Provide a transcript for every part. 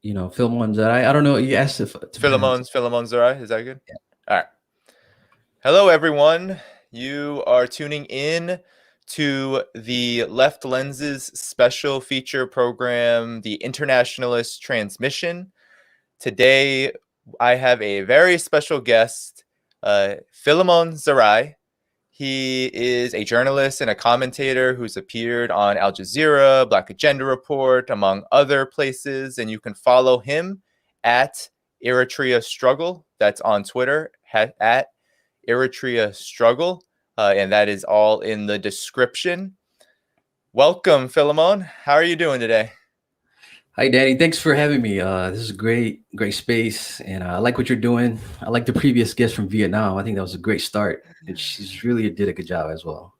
Filmon Zerai. I don't know. You asked if to pronounce it. Filmon Zerai, is that good? All right. Hello, everyone. You are tuning in to the Left Lenses special feature program, the Internationalist Transmission. Today, I have a very special guest, Filmon Zerai. He is a journalist and a commentator who's appeared on Al Jazeera, Black Agenda Report, among other places. And you can follow him at Eritrea Struggle. That's on Twitter, at Eritrea Struggle. And that is all in the description. Welcome, Filmon. How are you doing today? Hi, Danny. Thanks for having me. This is a great space, and I like what you're doing. I like the previous guest from Vietnam. I think that was a great start, and she's really did a good job as well.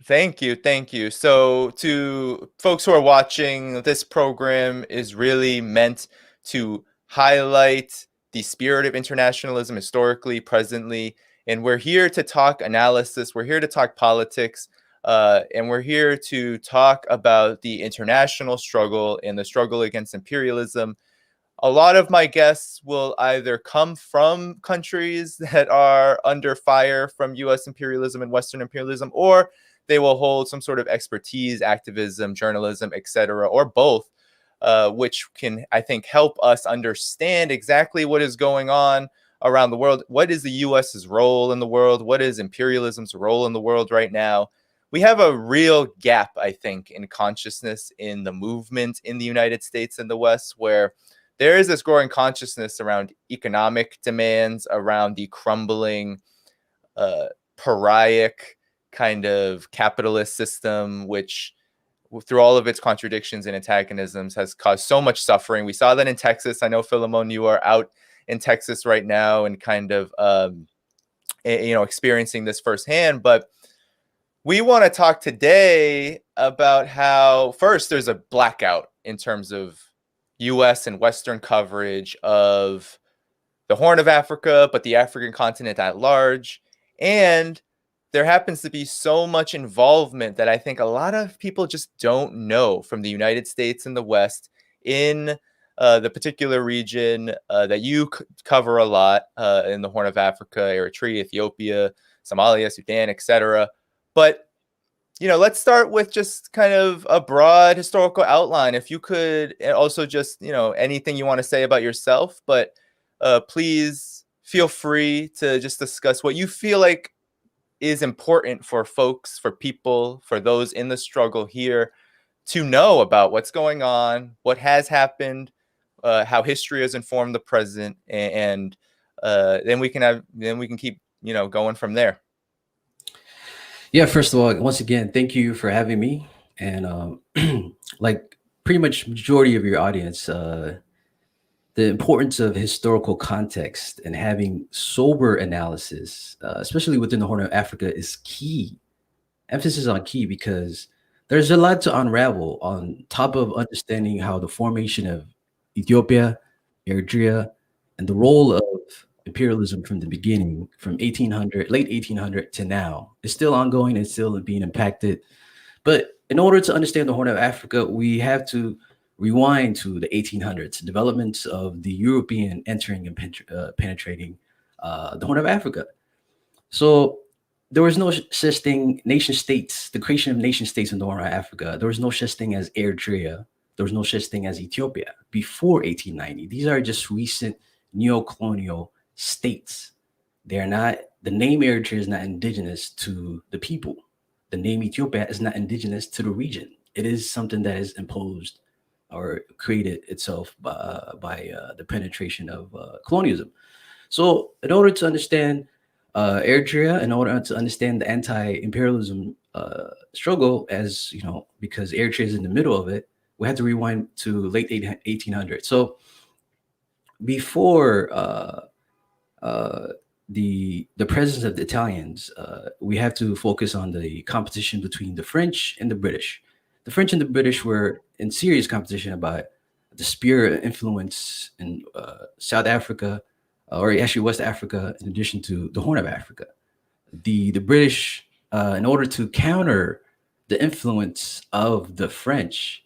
Thank you. Thank you. So, to folks who are watching, this program is really meant to highlight the spirit of internationalism historically, presently. And we're here to talk analysis, we're here to talk politics, and we're here to talk about the international struggle and the struggle against imperialism. A lot of my guests will either come from countries that are under fire from US imperialism and Western imperialism, or they will hold some sort of expertise, activism, journalism, etc., or both, which can, I think, help us understand exactly what is going on around the world. What is the US's role in the world? What is imperialism's role in the world right now? We have a real gap, I think, in consciousness in the movement in the United States and the West, where there is this growing consciousness around economic demands, around the crumbling, pariah kind of capitalist system, which through all of its contradictions and antagonisms has caused so much suffering. We saw that in Texas. I know, Filmon, you are out in Texas right now and kind of experiencing this firsthand. But we want to talk today about how, first, there's a blackout in terms of US and Western coverage of the Horn of Africa, but the African continent at large. And there happens to be so much involvement that I think a lot of people just don't know from the United States and the West in the particular region that you cover a lot in the Horn of Africa, Eritrea, Ethiopia, Somalia, Sudan, etc. But, let's start with just kind of a broad historical outline. If you could also just, anything you want to say about yourself, but please feel free to just discuss what you feel like is important for folks, for people, for those in the struggle here to know about what's going on, what has happened, how history has informed the present, and then we can keep going from there. Yeah, first of all, once again, thank you for having me. And like pretty much majority of your audience, the importance of historical context and having sober analysis, especially within the Horn of Africa, is key. Emphasis on key because there's a lot to unravel on top of understanding how the formation of Ethiopia, Eritrea, and the role of imperialism from the beginning, from 1800, late 1800 to now, is still ongoing and still being impacted. But in order to understand the Horn of Africa, we have to rewind to the 1800s, developments of the European entering and penetrating the Horn of Africa. So there was no such thing, nation states, the creation of nation states in the Horn of Africa. There was no such thing as Eritrea. There was no such thing as Ethiopia before 1890. These are just recent neo-colonial states. They're not, the name Eritrea is not indigenous to the people. The name Ethiopia is not indigenous to the region. It is something that is imposed or created itself by the penetration of colonialism. So in order to understand Eritrea, in order to understand the anti-imperialism struggle, as you know, because Eritrea is in the middle of it, we have to rewind to late 1800s. So before the presence of the Italians, we have to focus on the competition between the French and the British. The French and the British were in serious competition about the sphere of influence in South Africa, or actually West Africa, in addition to the Horn of Africa. The British, in order to counter the influence of the French,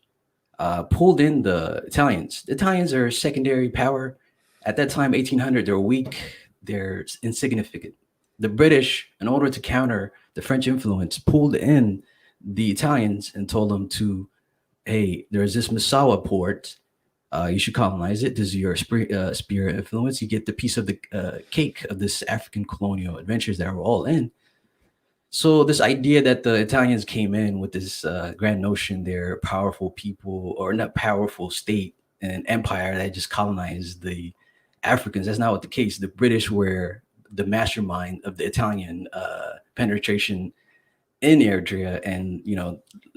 pulled in the Italians. The Italians are secondary power. At that time, 1800, they're weak, they're insignificant. The British, in order to counter the French influence, pulled in the Italians and told them to, hey, there's this Massawa port. You should colonize it. This is your spear of influence. You get the piece of the cake of this African colonial adventures that we're all in. So this idea that the Italians came in with this grand notion they're powerful people or not powerful state and empire that just colonized the Africans. That's not what the case. The British were the mastermind of the Italian penetration in Eritrea, and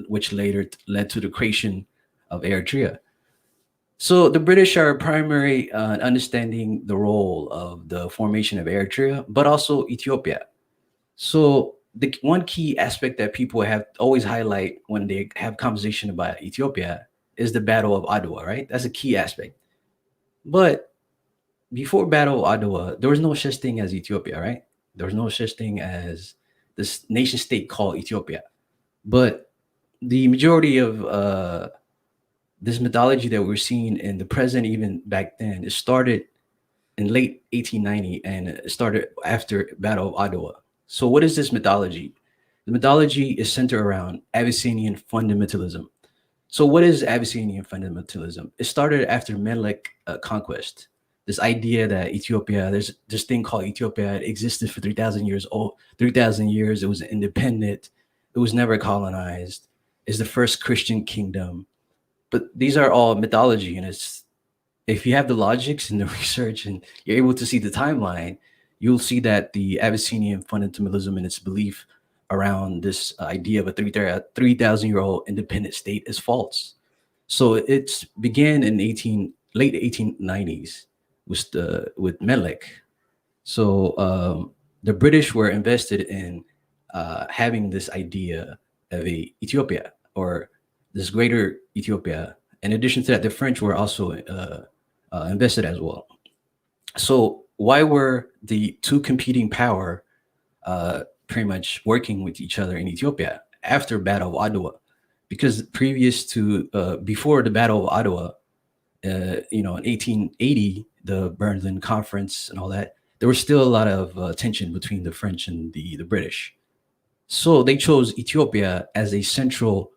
which later led to the creation of Eritrea. So the British are primary understanding the role of the formation of Eritrea, but also Ethiopia. So the one key aspect that people have always highlight when they have conversation about Ethiopia is the Battle of Adwa, right? That's a key aspect. But before Battle of Adwa, there was no such thing as Ethiopia, right? There was no such thing as this nation state called Ethiopia. But the majority of this mythology that we're seeing in the present, even back then, it started in late 1890 and it started after Battle of Adwa. So what is this mythology? The mythology is centered around Abyssinian fundamentalism. So what is Abyssinian fundamentalism? It started after Menelik conquest. This idea that Ethiopia, there's this thing called Ethiopia, it existed for 3,000 years old. 3,000 years, it was independent. It was never colonized. It's the first Christian kingdom. But these are all mythology, and it's if you have the logics and the research and you're able to see the timeline, you'll see that the Abyssinian fundamentalism and its belief around this idea of a 3,000-year-old independent state is false. So it's began in late 1890s with Menelik. So the British were invested in having this idea of a Ethiopia or this greater Ethiopia. In addition to that, the French were also invested as well. So why were the two competing power pretty much working with each other in Ethiopia after Battle of Adwa? Because previous to before the Battle of Adwa, in 1880, the Berlin Conference and all that, there was still a lot of tension between the French and the British. So they chose Ethiopia as a central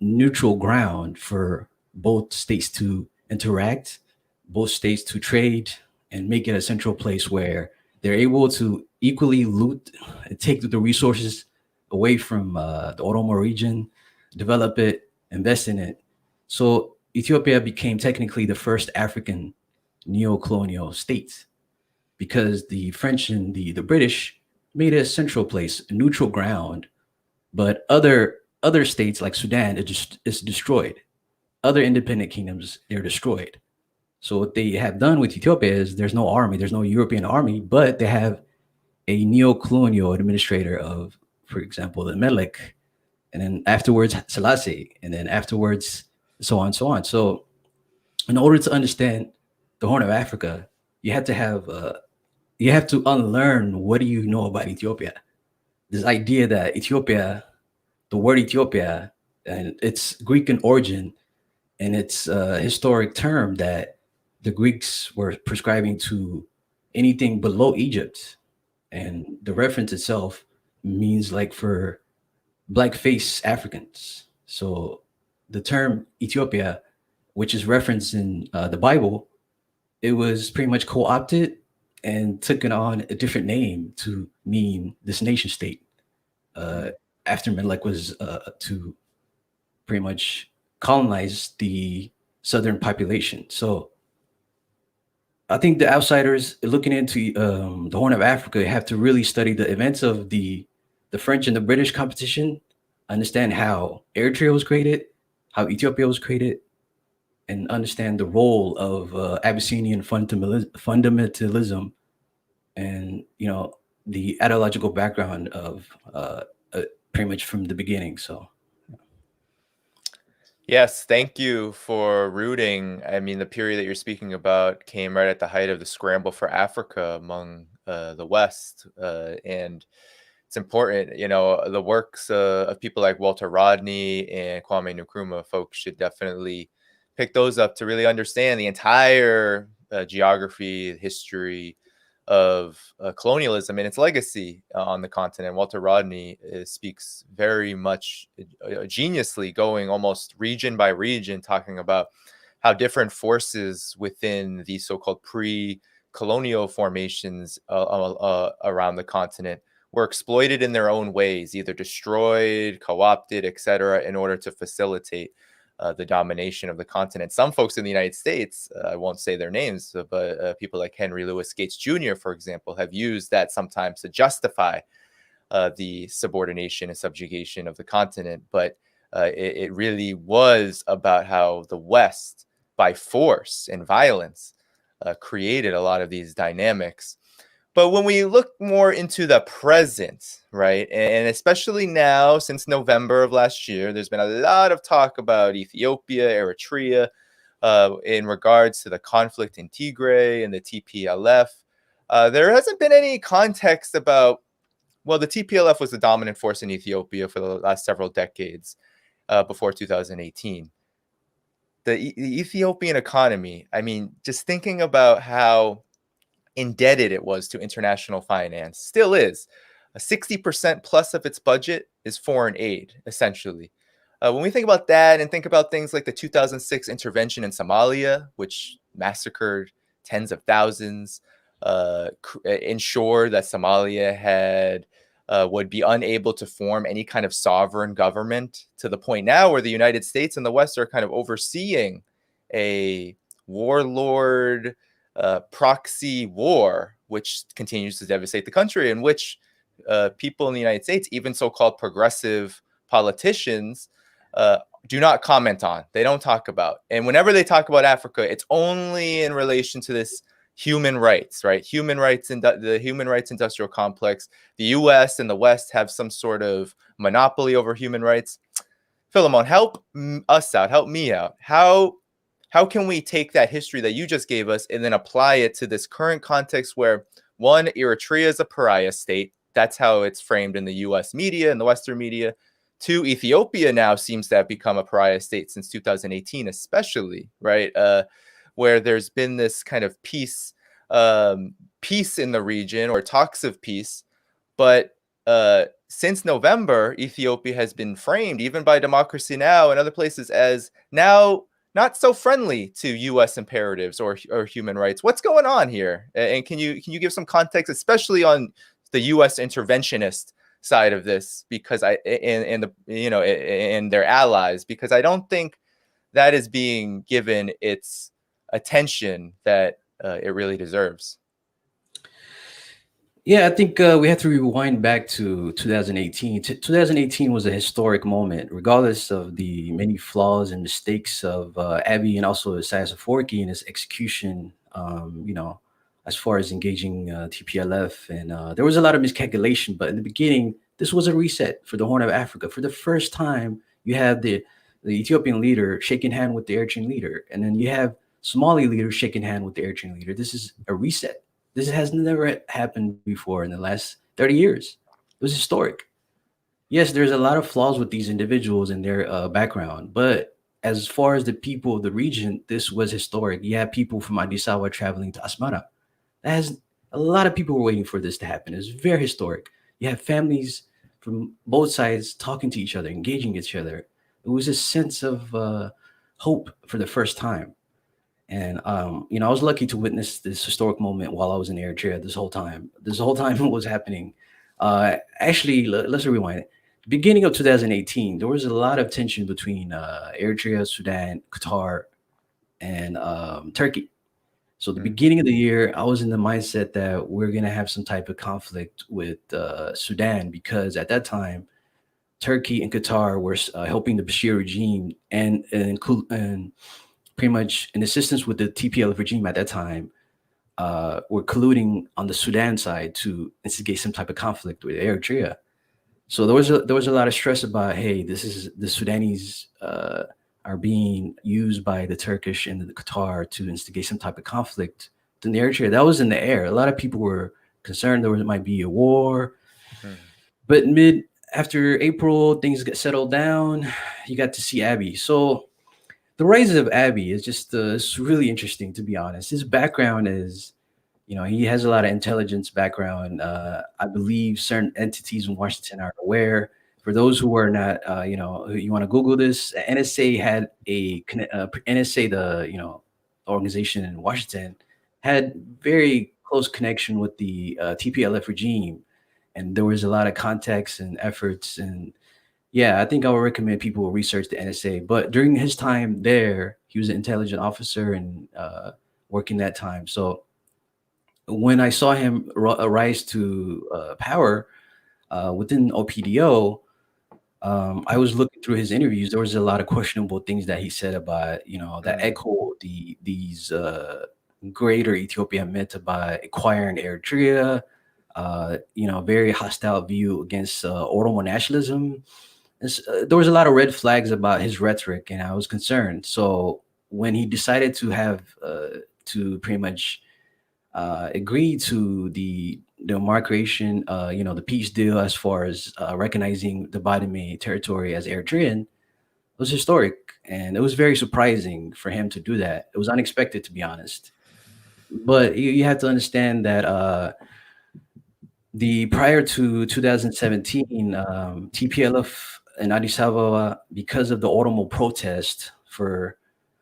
neutral ground for both states to interact, both states to trade, and make it a central place where they're able to equally loot and take the resources away from the Oromo region, develop it, invest in it. So Ethiopia became technically the first African neo-colonial state because the French and the British made it a central place, a neutral ground, but other states like Sudan is destroyed. Other independent kingdoms, they're destroyed. So what they have done with Ethiopia is there's no army, there's no European army, but they have a neo-colonial administrator of, for example, the Melik, and then afterwards Selassie, and then afterwards so on and so on. So in order to understand the Horn of Africa, you have to have you have to unlearn what do you know about Ethiopia. This idea that Ethiopia, the word Ethiopia, and its Greek in origin, and it's a historic term that the Greeks were prescribing to anything below Egypt. And the reference itself means like for black-face Africans. So the term Ethiopia, which is referenced in the Bible, it was pretty much co-opted and taken on a different name to mean this nation state. Uh, After Menelik was to pretty much colonize the southern population. So I think the outsiders looking into the Horn of Africa have to really study the events of the French and the British competition, understand how Eritrea was created, how Ethiopia was created, and understand the role of Abyssinian fundamentalism, and the ideological background of pretty much from the beginning. So Yes, thank you for rooting. I mean, the period that you're speaking about came right at the height of the scramble for Africa among the West. And it's important, the works of people like Walter Rodney and Kwame Nkrumah. Folks should definitely pick those up to really understand the entire geography, history of colonialism and its legacy on the continent. Walter Rodney speaks very much geniusly, going almost region by region, talking about how different forces within the so-called pre-colonial formations around the continent were exploited in their own ways, either destroyed, co-opted, etc., in order to facilitate the domination of the continent. Some folks in the United States, I won't say their names, but people like Henry Louis Gates Jr., for example, have used that sometimes to justify the subordination and subjugation of the continent. But it really was about how the West, by force and violence, created a lot of these dynamics. But when we look more into the present, right, and especially now, since November of last year, there's been a lot of talk about Ethiopia, Eritrea, in regards to the conflict in Tigray and the TPLF. There hasn't been any context about, well, the TPLF was the dominant force in Ethiopia for the last several decades before 2018. The Ethiopian economy, I mean, just thinking about how indebted it was to international finance, still is. 60% plus of its budget is foreign aid, essentially. When we think about that and think about things like the 2006 intervention in Somalia, which massacred tens of thousands, ensured that Somalia would be unable to form any kind of sovereign government, to the point now where the United States and the West are kind of overseeing a warlord proxy war, which continues to devastate the country, in which people in the United States, even so-called progressive politicians, do not comment on. They don't talk about. And whenever they talk about Africa, it's only in relation to this human rights, right? Human rights and the human rights industrial complex. The U.S. and the West have some sort of monopoly over human rights. Filmon, help us out. Help me out. How can we take that history that you just gave us and then apply it to this current context where, one, Eritrea is a pariah state. That's how it's framed in the U.S. media and the Western media. Two, Ethiopia now seems to have become a pariah state since 2018, especially, right? Where there's been this kind of peace in the region, or talks of peace. But since November, Ethiopia has been framed, even by Democracy Now! And other places, as now not so friendly to U.S. imperatives or human rights. What's going on here? And can you give some context, especially on the U.S. interventionist side of this, because and their allies, because I don't think that is being given its attention that it really deserves. Yeah, I think we have to rewind back to 2018. 2018 was a historic moment, regardless of the many flaws and mistakes of Abiy and also Isaias Afwerki in his execution. As far as engaging TPLF, and there was a lot of miscalculation. But in the beginning, this was a reset for the Horn of Africa. For the first time, you have the Ethiopian leader shaking hand with the Eritrean leader, and then you have Somali leader shaking hand with the Eritrean leader. This is a reset. This has never happened before in the last 30 years. It was historic. Yes, there's a lot of flaws with these individuals and their background, but as far as the people of the region, this was historic. You have people from Addis Ababa traveling to Asmara. That has a lot of people were waiting for this to happen. It's very historic. You have families from both sides talking to each other, engaging each other. It was a sense of hope for the first time. And I was lucky to witness this historic moment while I was in Eritrea this whole time. This whole time it was happening. Actually, let's rewind. Beginning of 2018, there was a lot of tension between Eritrea, Sudan, Qatar, and Turkey. So the beginning of the year, I was in the mindset that we're gonna have some type of conflict with Sudan, because at that time, Turkey and Qatar were helping the Bashir regime and pretty much in assistance with the TPLF regime at that time, were colluding on the Sudan side to instigate some type of conflict with Eritrea. So there was a lot of stress about, hey, this is the Sudanese are being used by the Turkish and the Qatar to instigate some type of conflict in Eritrea. That was in the air. A lot of people were concerned there might be a war. But after April, things get settled down. You got to see Abiy. So the rise of Abiy is just it's really interesting, to be honest. His background is, he has a lot of intelligence background. I believe certain entities in Washington are aware. For those who are not, who you want to Google this, NSA had NSA, the organization in Washington, had very close connection with the TPLF regime, and there was a lot of contacts and efforts. And yeah, I think I would recommend people research the NSA. But during his time there, he was an intelligent officer and working that time. So when I saw him rise to power within OPDO, I was looking through his interviews. There was a lot of questionable things that he said about, that echo these greater Ethiopia myth about acquiring Eritrea. Very hostile view against Oromo nationalism. There was a lot of red flags about his rhetoric, and I was concerned. So when he decided to have to pretty much agree to the demarcation, the peace deal, as far as recognizing the Badime territory as Eritrean, was historic, and it was very surprising for him to do that. It was unexpected, to be honest. But you have to understand that the prior to 2017, TPLF and Addis Ababa, because of the Oromo protest, for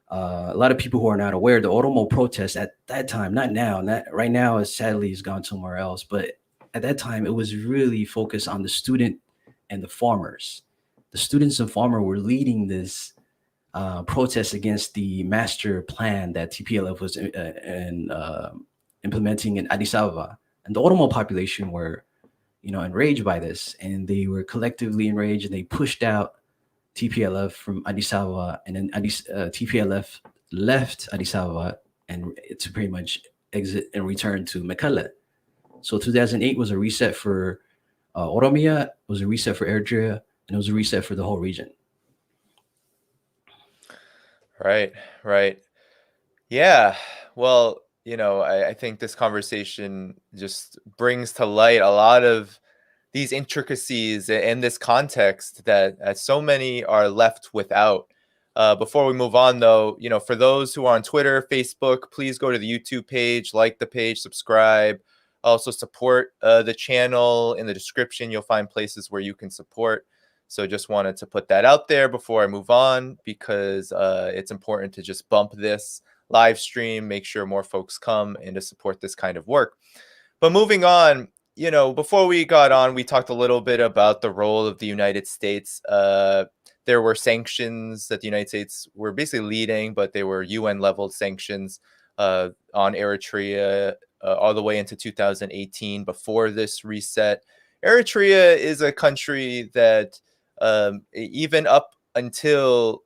a lot of people who are not aware, the Oromo protest at that time, not now, not right now, is sadly has gone somewhere else, but at that time it was really focused on the student and the farmers. The students and farmer were leading this protest against the master plan that TPLF was implementing in Addis Ababa, and the Oromo population were, enraged by this, and they were collectively enraged, and they pushed out TPLF from Addis Ababa, and then TPLF left Addis Ababa and to pretty much exit and return to Mekelle. So 2008 was a reset for Oromia, was a reset for Eritrea, and it was a reset for the whole region. Right, right. Yeah. Well, I think this conversation just brings to light a lot of these intricacies in this context that so many are left without. Before we move on, though, for those who are on Twitter, Facebook, please go to the YouTube page, like the page, subscribe. Also support the channel. In the description, you'll find places where you can support. So just wanted to put that out there before I move on, because it's important to just bump this live stream, make sure more folks come and to support this kind of work. But moving on, before we got on, we talked a little bit about the role of the United States. There were sanctions that the United States were basically leading, but they were UN level sanctions on Eritrea all the way into 2018 before this reset. Eritrea is a country that even up until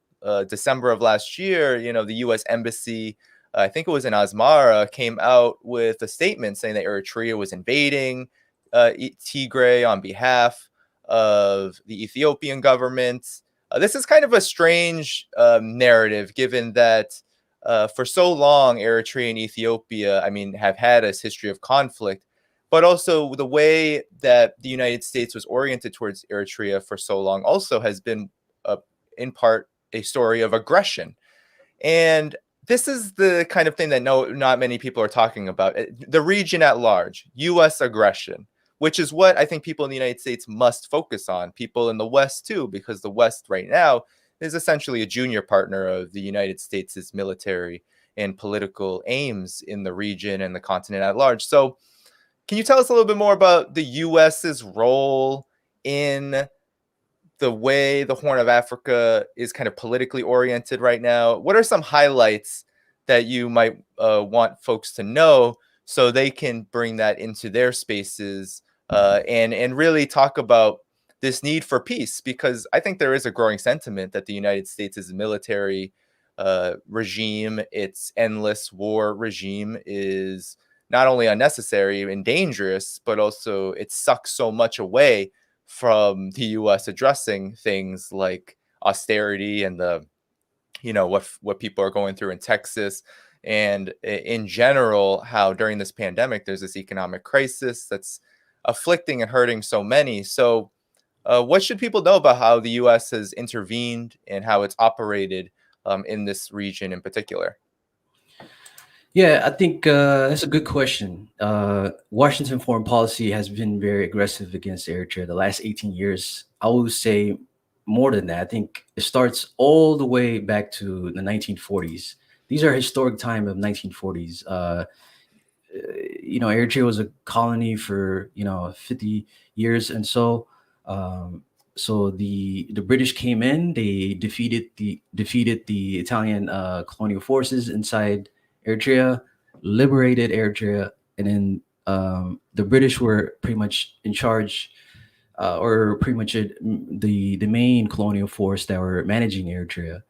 December of last year, the U.S. embassy, I think it was in Asmara, came out with a statement saying that Eritrea was invading Tigray on behalf of the Ethiopian government. This is kind of a strange narrative, given that for so long, Eritrea and Ethiopia, have had a history of conflict, but also the way that the United States was oriented towards Eritrea for so long also has been, in part, a story of aggression. And this is the kind of thing that not many people are talking about. The region at large, U.S. aggression, which is what I think people in the United States must focus on. People in the West, too, because the West right now is essentially a junior partner of the United States' military and political aims in the region and the continent at large. So can you tell us a little bit more about the U.S.'s role in the way the Horn of Africa is kind of politically oriented right now? What are some highlights that you might want folks to know so they can bring that into their spaces and really talk about this need for peace? Because I think there is a growing sentiment that the United States' military regime, its endless war regime, is not only unnecessary and dangerous, but also it sucks so much away from the U.S. addressing things like austerity and the, what people are going through in Texas, and in general, how during this pandemic there's this economic crisis that's afflicting and hurting so many. So what should people know about how the U.S. has intervened and how it's operated in this region in particular? Yeah, I think that's a good question. Washington foreign policy has been very aggressive against Eritrea the last 18 years. I would say more than that. I think it starts all the way back to the 1940s. These are historic time of 1940s. Eritrea was a colony for 50 years, and so the British came in. They defeated the Italian colonial forces inside Eritrea, liberated Eritrea, and then the British were pretty much in charge, or pretty much the main colonial force that were managing Eritrea.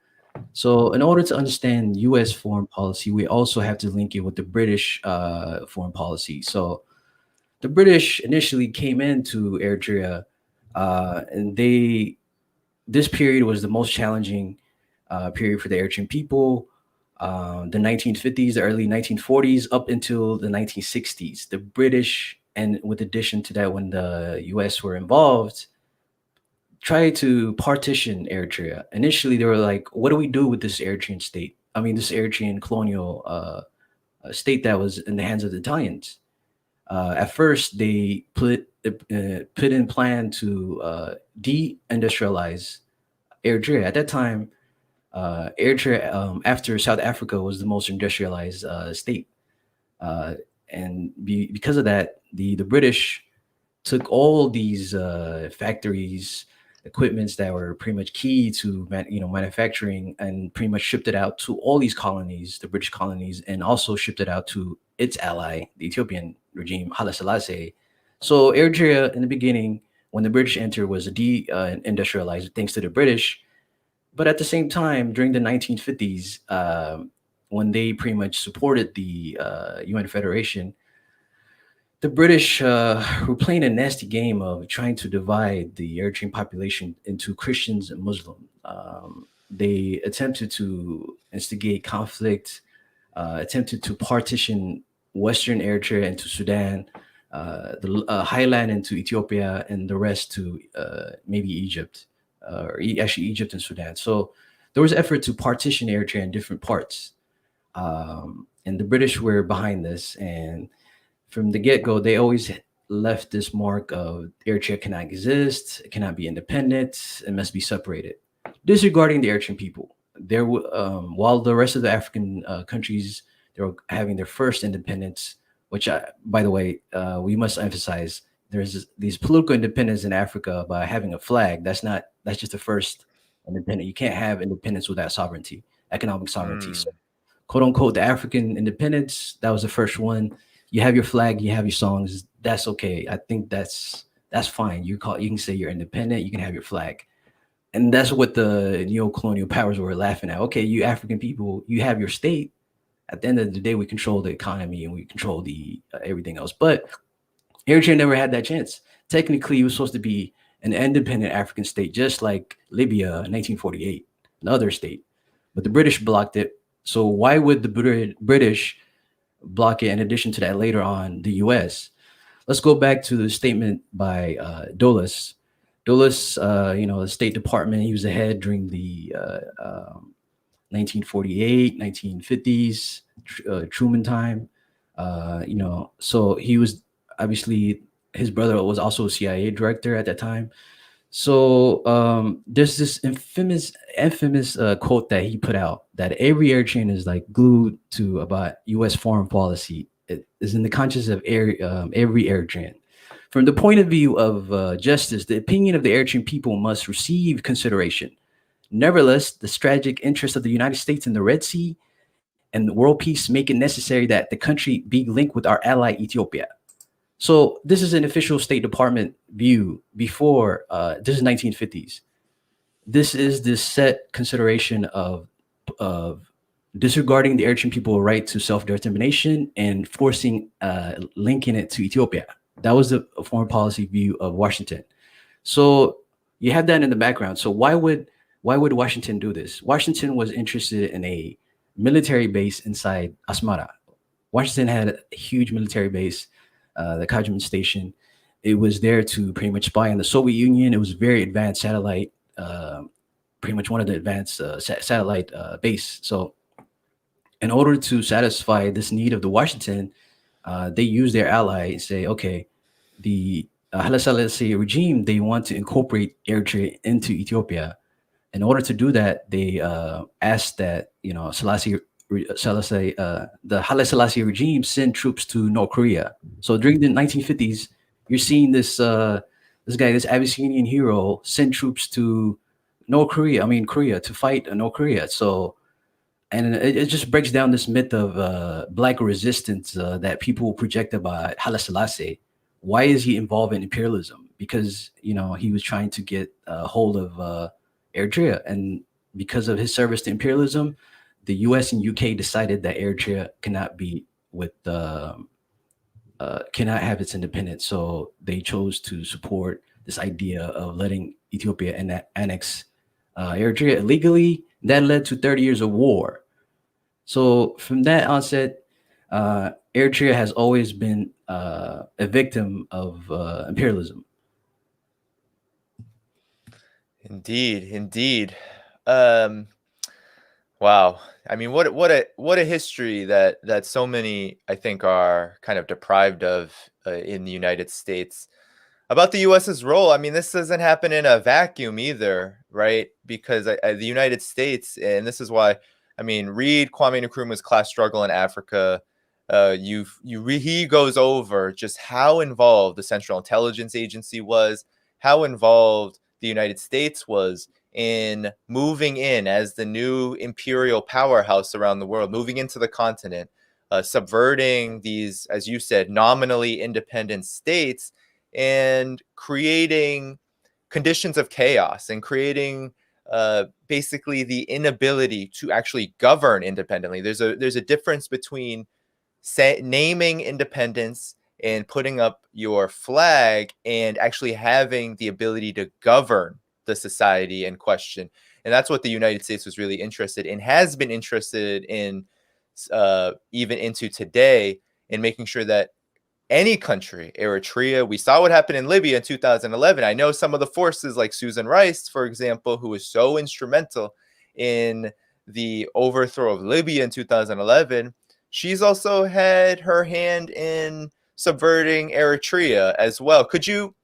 So, in order to understand U.S. foreign policy, we also have to link it with the British foreign policy. So, the British initially came into Eritrea, and this period was the most challenging period for the Eritrean people. The 1950s, the early 1940s, up until the 1960s, the British, and with addition to that, when the U.S. were involved, tried to partition Eritrea. Initially, they were like, "What do we do with this Eritrean state? I mean, this Eritrean colonial state that was in the hands of the Italians." At first, they put in plan to deindustrialize Eritrea. At that time, Eritrea, after South Africa, was the most industrialized state, uh, and because of that, the British took all these factories, equipments that were pretty much key to manufacturing, and pretty much shipped it out to all these colonies, the British colonies, and also shipped it out to its ally, the Ethiopian regime, Haile Selassie. So Eritrea, in the beginning, when the British entered, was de-industrialized thanks to the British. But at the same time, during the 1950s, when they pretty much supported the UN Federation, the British were playing a nasty game of trying to divide the Eritrean population into Christians and Muslims. They attempted to instigate conflict, attempted to partition Western Eritrea into Sudan, the highland into Ethiopia, and the rest to maybe Egypt, actually Egypt and Sudan. So there was effort to partition Eritrea in different parts, and the British were behind this. And from the get-go, they always left this mark of Eritrea cannot exist, it cannot be independent, it must be separated, disregarding the Eritrean people. While the rest of the African countries, they were having their first independence, which, by the way, we must emphasize. These political independence in Africa by having a flag. That's just the first independent. You can't have independence without sovereignty, economic sovereignty. So, Mm, quote unquote, the African independence, that was the first one. You have your flag, you have your songs. That's okay. I think that's fine. You can say you're independent. You can have your flag, and that's what the neo-colonial powers were laughing at. Okay, you African people, you have your state. At the end of the day, we control the economy and we control the everything else. But Eritrea never had that chance. Technically, it was supposed to be an independent African state, just like Libya in 1948, another state. But the British blocked it. So why would the British block it? In addition to that, later on, the U.S. Let's go back to the statement by Dulles. Dulles, the State Department, he was the head during the 1948, 1950s, Truman time. So he was obviously, his brother was also a CIA director at that time. So there's this infamous quote that he put out that every Eritrean is like glued to about U.S. foreign policy. It is in the conscience of every Eritrean. From the point of view of justice, the opinion of the Eritrean people must receive consideration. Nevertheless, the strategic interests of the United States in the Red Sea and the world peace make it necessary that the country be linked with our ally Ethiopia. So this is an official State Department view before this is 1950s. This is this set consideration of disregarding the Eritrean people's right to self-determination and forcing linking it to Ethiopia. That was the foreign policy view of Washington. So you have that in the background. So why would Washington do this? Washington was interested in a military base inside Asmara. Washington had a huge military base, the Kajman Station. It was there to pretty much spy on the Soviet Union. It was a very advanced satellite, pretty much one of the advanced satellite base. So in order to satisfy this need of the Washington, they use their ally and say, okay, the Haile Selassie regime, they want to incorporate Eritrea into Ethiopia. In order to do that, they asked that Selassie, the Haile Selassie regime send troops to North Korea. So during the 1950s, you're seeing this guy, this Abyssinian hero, send troops to Korea, to fight North Korea. So and it just breaks down this myth of black resistance that people project about Haile Selassie. Why is he involved in imperialism? Because he was trying to get a hold of Eritrea, and because of his service to imperialism, the U.S. and U.K. decided that Eritrea cannot be with cannot have its independence. So they chose to support this idea of letting Ethiopia annex Eritrea illegally. That led to 30 years of war. So from that onset, Eritrea has always been a victim of imperialism. Indeed. Um, wow. I mean, what a history that so many, I think, are kind of deprived of in the United States. About the U.S.'s role, I mean, this doesn't happen in a vacuum either, right? Because the United States, and this is why, I mean, read Kwame Nkrumah's Class Struggle in Africa. He goes over just how involved the Central Intelligence Agency was, how involved the United States was in moving in as the new imperial powerhouse around the world, moving into the continent, subverting these, as you said, nominally independent states, and creating conditions of chaos and creating basically the inability to actually govern independently. There's a difference between naming independence and putting up your flag and actually having the ability to govern the society in question. And that's what the United States was really interested in, has been interested in even into today, in making sure that any country, Eritrea, we saw what happened in Libya in 2011. I know some of the forces like Susan Rice, for example, who was so instrumental in the overthrow of Libya in 2011. She's also had her hand in subverting Eritrea as well. Could you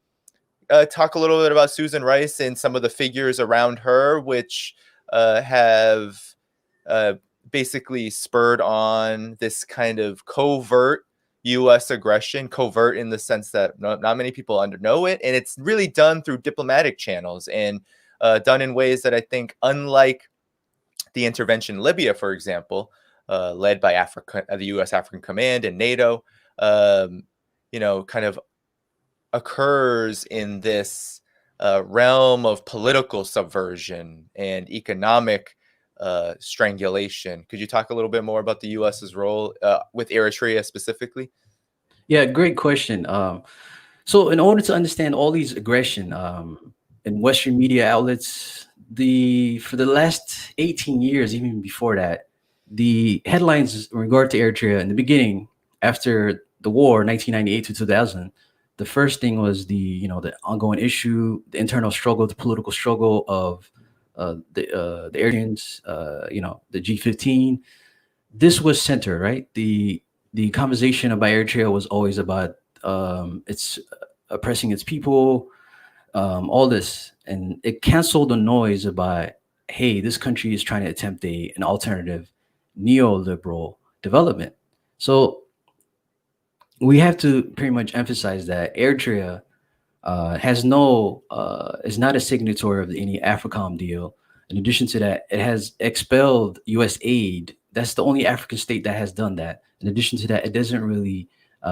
talk a little bit about Susan Rice and some of the figures around her, which have basically spurred on this kind of covert U.S. aggression, covert in the sense that not many people know it, and it's really done through diplomatic channels and done in ways that I think, unlike the intervention in Libya, for example, led by the U.S. African Command and NATO, kind of occurs in this realm of political subversion and economic strangulation. Could you talk a little bit more about the U.S.'s role with Eritrea specifically? Yeah, great question. So in order to understand all these aggression in Western media outlets, for the last 18 years, even before that, the headlines in regard to Eritrea in the beginning, after the war, 1998 to 2000, the first thing was the ongoing issue, the internal struggle, the political struggle of the Eritreans, the G15. This was center, right? The conversation about Eritrea was always about it's oppressing its people, all this, and it canceled the noise about, hey, this country is trying to attempt an alternative neoliberal development. So we have to pretty much emphasize that Eritrea is not a signatory of any AFRICOM deal. In addition to that, it has expelled U.S. aid. That's the only African state that has done that. In addition to that, it doesn't really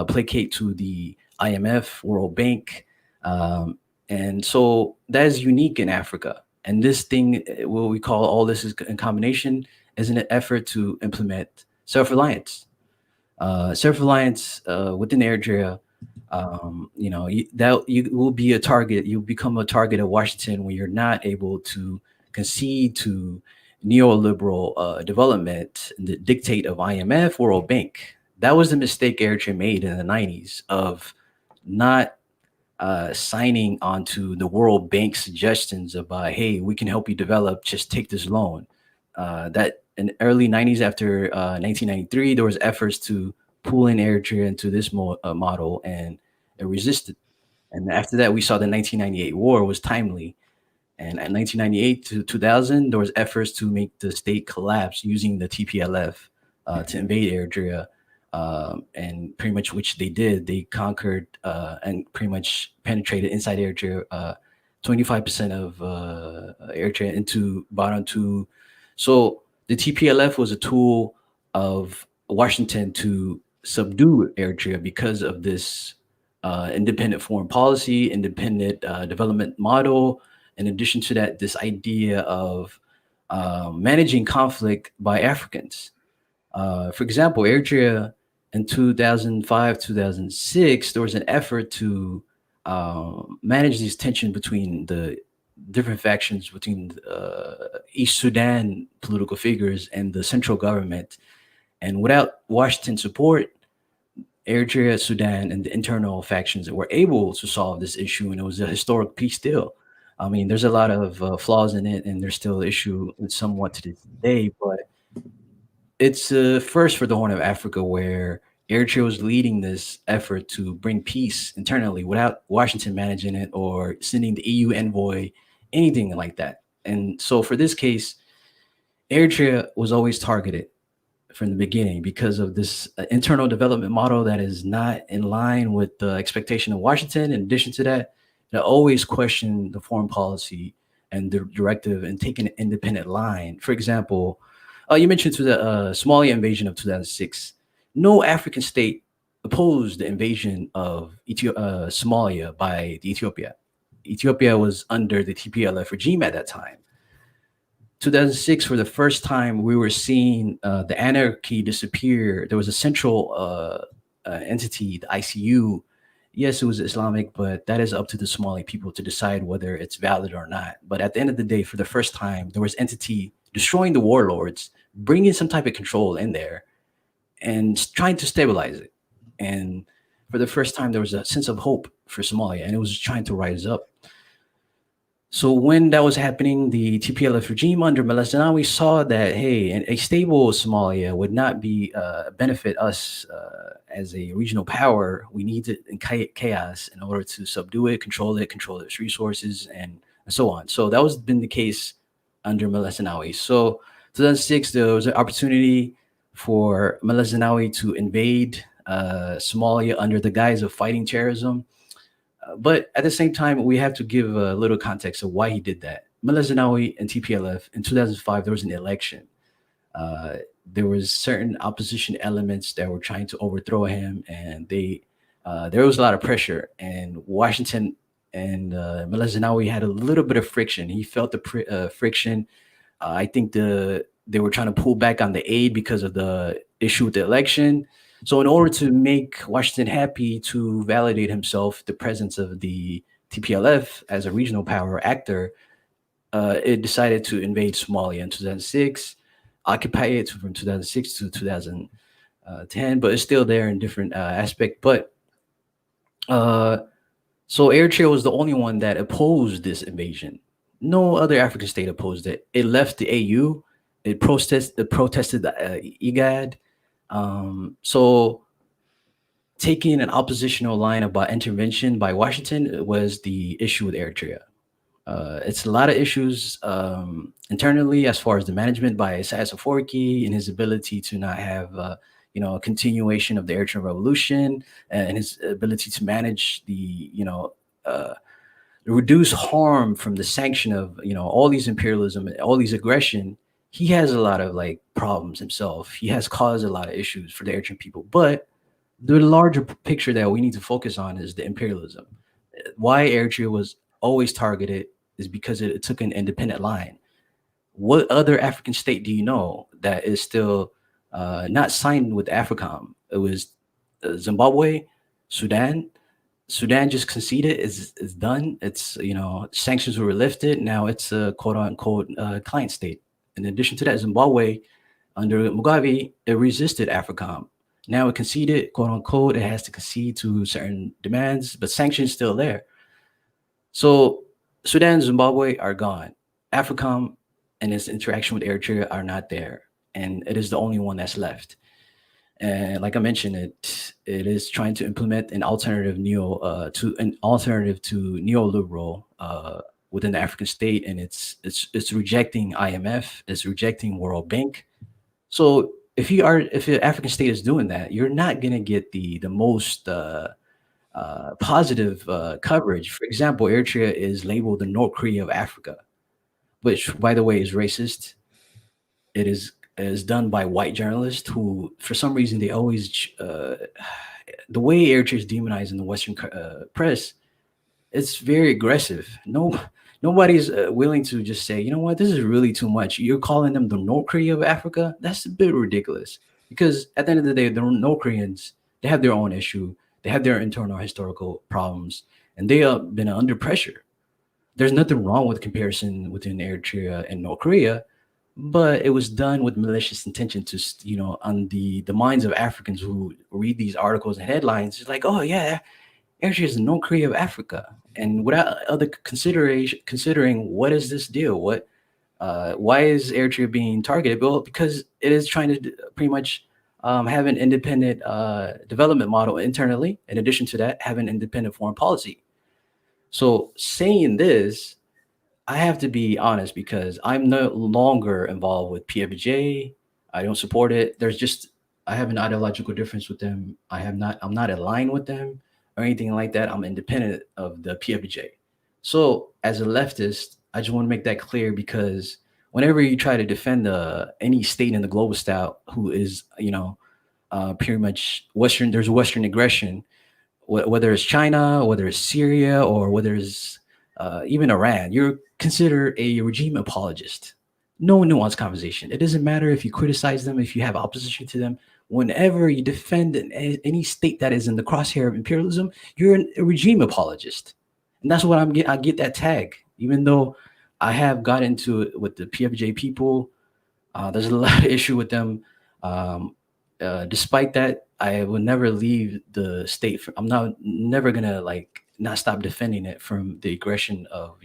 placate to the IMF, World Bank. And so that is unique in Africa. And this thing, what we call all this is in combination, is an effort to implement self-reliance. Self-reliance within Eritrea, you will be a target. You become a target of Washington when you're not able to concede to neoliberal development, the dictate of IMF, World Bank. That was the mistake Eritrea made in the 90s of not signing onto the World Bank suggestions about, hey, we can help you develop, just take this loan. That in the early 90s, after 1993, there was efforts to pull in Eritrea into this model, and it resisted. And after that, we saw the 1998 war was timely. And in 1998 to 2000, there was efforts to make the state collapse using the TPLF to invade Eritrea, and pretty much which they did. They conquered and pretty much penetrated inside Eritrea, 25% of Eritrea into bottom two. So the TPLF was a tool of Washington to subdue Eritrea because of this independent foreign policy, independent development model. In addition to that, this idea of managing conflict by Africans. For example, Eritrea in 2005, 2006, there was an effort to manage these tension between the different factions between East Sudan political figures and the central government. And without Washington support, Eritrea, Sudan, and the internal factions were able to solve this issue, and it was a historic peace deal. I mean, there's a lot of flaws in it, and there's still issue somewhat to this day, but it's first for the Horn of Africa, where Eritrea was leading this effort to bring peace internally without Washington managing it or sending the EU envoy, anything like that. And so for this case, Eritrea was always targeted from the beginning because of this internal development model that is not in line with the expectation of Washington. In addition to that, they always question the foreign policy and the directive and take an independent line. For example, you mentioned to the Somalia invasion of 2006. No African state opposed the invasion of Somalia by the Ethiopia. Ethiopia was under the TPLF regime at that time. 2006, for the first time, we were seeing the anarchy disappear. There was a central entity, the ICU. Yes, it was Islamic, but that is up to the Somali people to decide whether it's valid or not. But at the end of the day, for the first time, there was entity destroying the warlords, bringing some type of control in there, and trying to stabilize it. And for the first time, there was a sense of hope for Somalia, and it was trying to rise up. So when that was happening, the TPLF regime under Meles Zenawi saw that, hey, a stable Somalia would not be benefit us as a regional power. We need to chaos in order to subdue it, control its resources, and so on. So that was been the case under Meles Zenawi. So 2006, there was an opportunity for Meles Zenawi to invade Somalia under the guise of fighting terrorism. But at the same time, we have to give a little context of why he did that. Meles Zenawi and TPLF in 2005, there was an election. There was certain opposition elements that were trying to overthrow him, and there was a lot of pressure. And Washington and Meles Zenawi had a little bit of friction. He felt the friction. I think they were trying to pull back on the aid because of the issue with the election. So in order to make Washington happy to validate himself, the presence of the TPLF as a regional power actor, it decided to invade Somalia in 2006, occupy it from 2006 to 2010, but it's still there in different aspect. But so Eritrea was the only one that opposed this invasion. No other African state opposed it. It left the AU. It protested the IGAD. So taking an oppositional line about intervention by Washington was the issue with Eritrea. It's a lot of issues internally as far as the management by Isaias Afwerki and his ability to not have a continuation of the Eritrean revolution, and his ability to manage the reduce harm from the sanction of all these imperialism, all these aggression. He has a lot of problems himself. He has caused a lot of issues for the Eritrean people. But the larger picture that we need to focus on is the imperialism. Why Eritrea was always targeted is because it took an independent line. What other African state do you know that is still not signed with AFRICOM? It was Zimbabwe, Sudan. Sudan just conceded. It's done. It's sanctions were lifted. Now it's a quote unquote client state. In addition to that, Zimbabwe under Mugabe, it resisted AFRICOM. Now it conceded, quote unquote, it has to concede to certain demands, but sanctions still there. So Sudan and Zimbabwe are gone. AFRICOM and its interaction with Eritrea are not there. And it is the only one that's left. And like I mentioned, it is trying to implement an alternative to neoliberal within the African state, and it's rejecting IMF, it's rejecting World Bank. So if the African state is doing that, you're not gonna get the most positive coverage. For example, Eritrea is labeled the North Korea of Africa, which, by the way, is racist. It is done by white journalists who, for some reason, they always the way Eritrea is demonized in the Western press. It's very aggressive. Nobody's willing to just say, you know what, this is really too much. You're calling them the North Korea of Africa. That's a bit ridiculous. Because at the end of the day, the North Koreans, they have their own issue. They have their internal historical problems, and they have been under pressure. There's nothing wrong with comparison within Eritrea and North Korea, but it was done with malicious intention to, on the minds of Africans who read these articles and headlines. It's like, oh yeah, Eritrea is the North Korea of Africa, and without other consideration, considering what is this deal? Why is Eritrea being targeted? Well, because it is trying to pretty much have an independent development model internally. In addition to that, have an independent foreign policy. So saying this, I have to be honest because I'm no longer involved with PFJ. I don't support it. I have an ideological difference with them. I'm not aligned with them or anything like that. I'm independent of the PFJ. So as a leftist, I just want to make that clear because whenever you try to defend any state in the global south who is, pretty much Western, there's Western aggression, whether it's China, whether it's Syria, or whether it's even Iran, you're considered a regime apologist. No nuanced conversation. It doesn't matter if you criticize them, if you have opposition to them. Whenever you defend any state that is in the crosshair of imperialism, you're a regime apologist, and that's what I get that tag. Even though I have got into it with the PFJ people, there's a lot of issue with them. Um, Despite that, I will never leave the state. I'm not never gonna like not stop defending it from the aggression of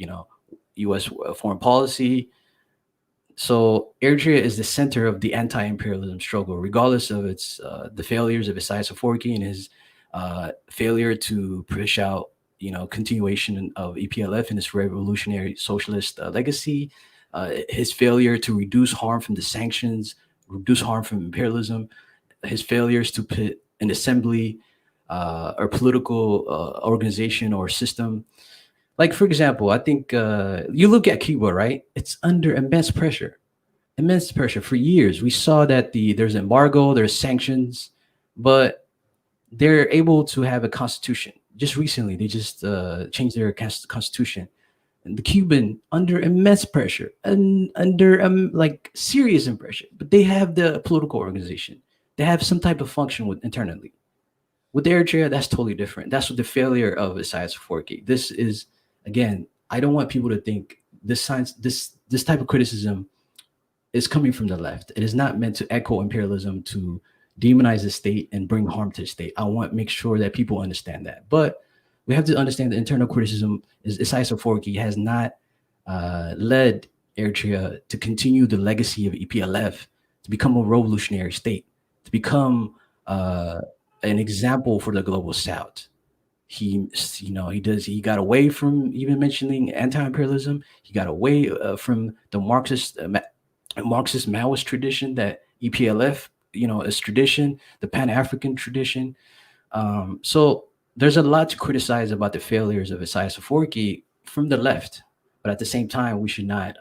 U.S. Foreign policy. So Eritrea is the center of the anti-imperialism struggle, regardless of its the failures of Isaias Afwerki and his failure to push out continuation of EPLF and its revolutionary socialist legacy, his failure to reduce harm from the sanctions, reduce harm from imperialism, his failures to put an assembly or political organization or system. Like, for example, I think you look at Cuba, right? It's under immense pressure for years. We saw that there's embargo, there's sanctions, but they're able to have a constitution. Just recently, they just changed their constitution. And the Cuban under immense pressure and under like serious pressure, but they have the political organization. They have some type of function with internally. With Eritrea, that's totally different. That's what the failure of Isaias Afwerki. This is again. I don't want people to think this type of criticism is coming from the left. It is not meant to echo imperialism to demonize the state and bring harm to the state. I want to make sure that people understand that. But we have to understand the internal criticism is Isaias Afwerki has not led Eritrea to continue the legacy of EPLF, to become a revolutionary state, to become an example for the global south. He got away from even mentioning anti-imperialism. He got away from the Marxist Maoist tradition that EPLF is tradition, the Pan-African tradition. So there's a lot to criticize about the failures of Isaias Afwerki from the left, but at the same time we should not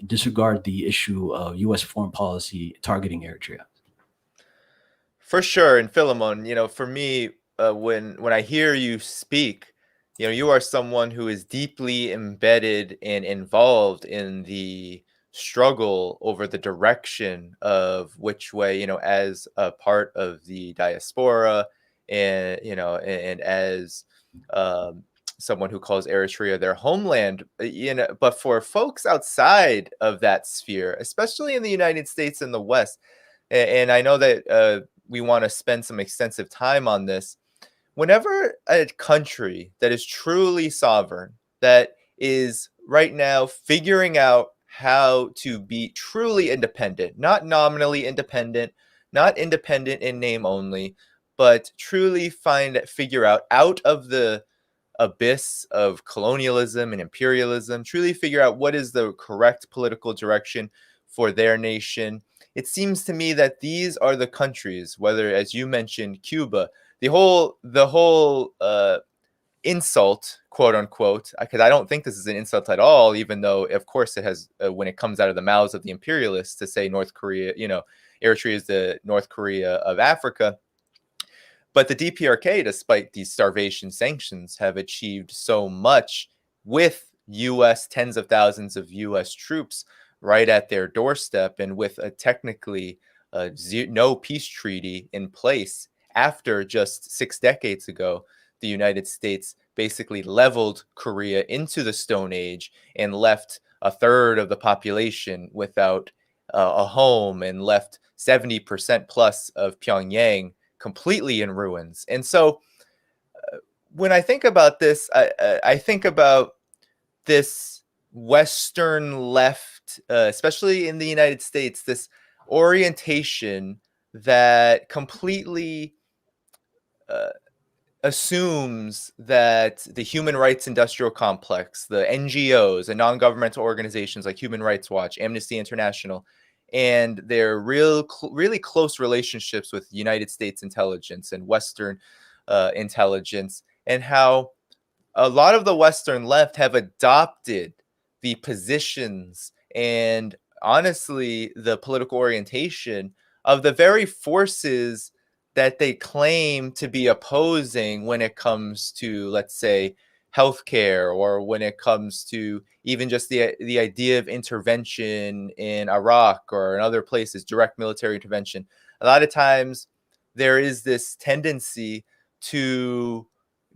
disregard the issue of U.S. foreign policy targeting Eritrea. For sure. And Philemon, for me, when I hear you speak, you are someone who is deeply embedded and involved in the struggle over the direction of which way, as a part of the diaspora and as someone who calls Eritrea their homeland, but for folks outside of that sphere, especially in the United States and the West, and I know that we want to spend some extensive time on this. Whenever a country that is truly sovereign, that is right now figuring out how to be truly independent, not nominally independent, not independent in name only, but truly figure out of the abyss of colonialism and imperialism, truly figure out what is the correct political direction for their nation. It seems to me that these are the countries, whether, as you mentioned, Cuba, the whole insult, quote unquote, because I don't think this is an insult at all, even though, of course, it has, when it comes out of the mouths of the imperialists to say North Korea, Eritrea is the North Korea of Africa. But the DPRK, despite these starvation sanctions, have achieved so much with tens of thousands of U.S. troops right at their doorstep, and with a technically no peace treaty in place after just 6 decades ago, the United States basically leveled Korea into the Stone Age and left a third of the population without a home, and left 70% plus of Pyongyang completely in ruins. And so when I think about this, I think about this Western left, especially in the United States, this orientation that completely assumes that the human rights industrial complex, the NGOs and non-governmental organizations like Human Rights Watch, Amnesty International, and their really close relationships with United States intelligence and Western intelligence, and how a lot of the Western left have adopted the positions and, honestly, the political orientation of the very forces that they claim to be opposing when it comes to, let's say, healthcare, or when it comes to even just the idea of intervention in Iraq or in other places, direct military intervention. A lot of times there is this tendency to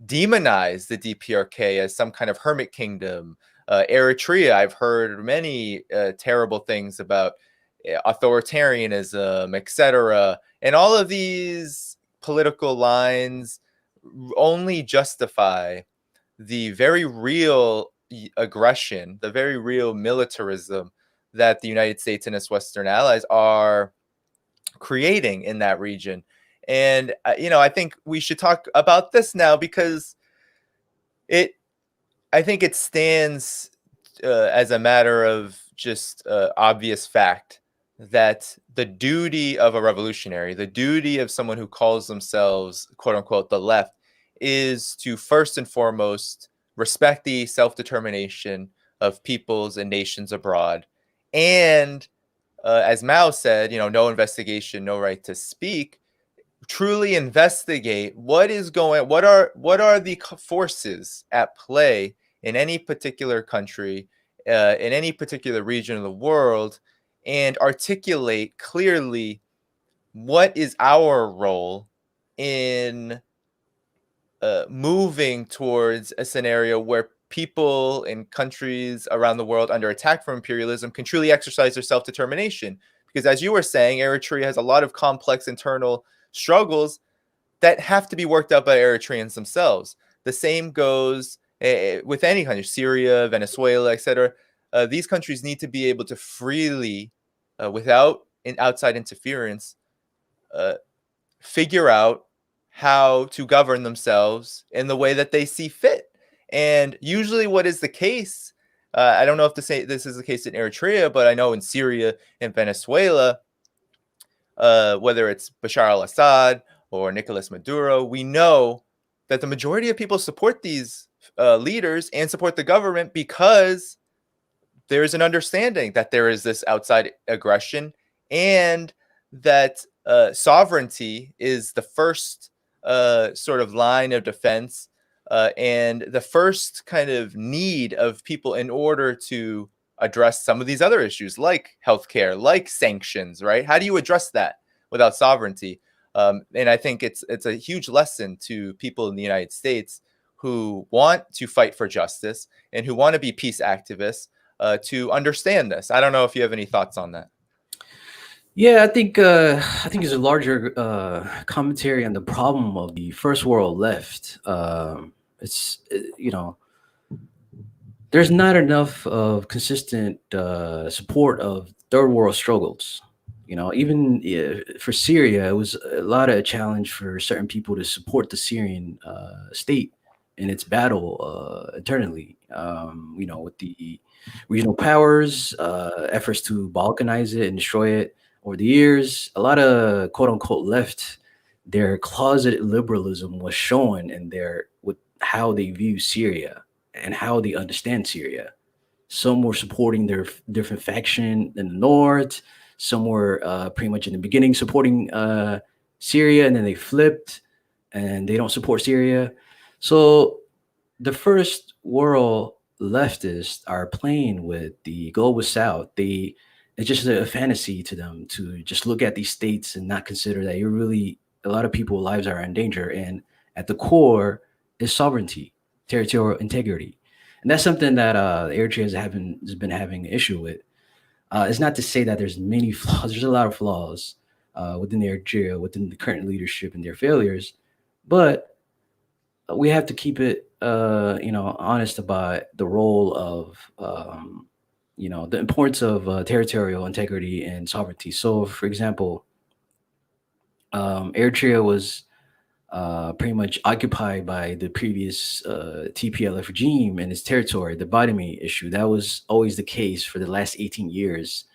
demonize the DPRK as some kind of hermit kingdom. Eritrea, I've heard many terrible things about authoritarianism, etc. And all of these political lines only justify the very real aggression, the very real militarism that the United States and its Western allies are creating in that region. And, I think we should talk about this now, because I think it stands as a matter of just obvious fact that the duty of a revolutionary, the duty of someone who calls themselves, quote unquote, the left, is to first and foremost respect the self-determination of peoples and nations abroad. And as Mao said, no investigation, no right to speak. Truly investigate what are the forces at play in any particular country, in any particular region of the world, and articulate clearly what is our role in moving towards a scenario where people in countries around the world under attack from imperialism can truly exercise their self-determination. Because, as you were saying, Eritrea has a lot of complex internal struggles that have to be worked out by Eritreans themselves. The same goes with any country, Syria, Venezuela, etc. These countries need to be able to freely, without outside interference, figure out how to govern themselves in the way that they see fit. And usually what is the case, I don't know if this is the case in Eritrea, but I know in Syria and Venezuela, whether it's Bashar al-Assad or Nicolas Maduro, we know that the majority of people support these leaders and support the government because there's an understanding that there is this outside aggression, and that sovereignty is the first sort of line of defense, and the first kind of need of people in order to address some of these other issues like healthcare, like sanctions, right? How do you address that without sovereignty? And I think it's a huge lesson to people in the United States who want to fight for justice and who want to be peace activists to understand this. I don't know if you have any thoughts on that. Yeah, I think it's a larger commentary on the problem of the first world left. It's you know, there's not enough of consistent support of third world struggles. Even for Syria, it was a lot of a challenge for certain people to support the Syrian state in its battle internally. With the regional powers, efforts to balkanize it and destroy it over the years, a lot of quote unquote left, their closet liberalism was shown in their with how they view Syria and how they understand Syria. Some were supporting their different faction in the north. Some were pretty much in the beginning supporting Syria, and then they flipped and they don't support Syria. So the first world leftists are playing with the global south. It's just a fantasy to them to just look at these states and not consider that you're really a lot of people's lives are in danger, and at the core is sovereignty, territorial integrity. And that's something that Eritrea has been having an issue with. It's not to say that there's many flaws. There's a lot of flaws within Eritrea, within the current leadership and their failures, but we have to keep it honest about the role of the importance of territorial integrity and sovereignty. So for example, Eritrea was pretty much occupied by the previous TPLF regime and its territory, the Botany issue. That was always the case for the last 18 years.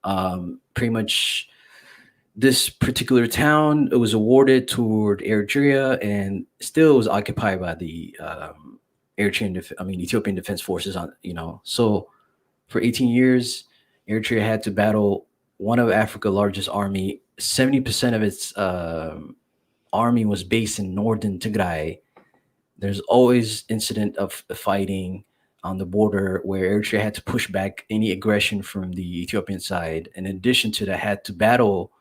Pretty much this particular town, it was awarded toward Eritrea and still was occupied by the Ethiopian Defense Forces. So for 18 years, Eritrea had to battle one of Africa's largest army. 70% of its army was based in northern Tigray. There's always incident of fighting on the border where Eritrea had to push back any aggression from the Ethiopian side. In addition to that, had to battle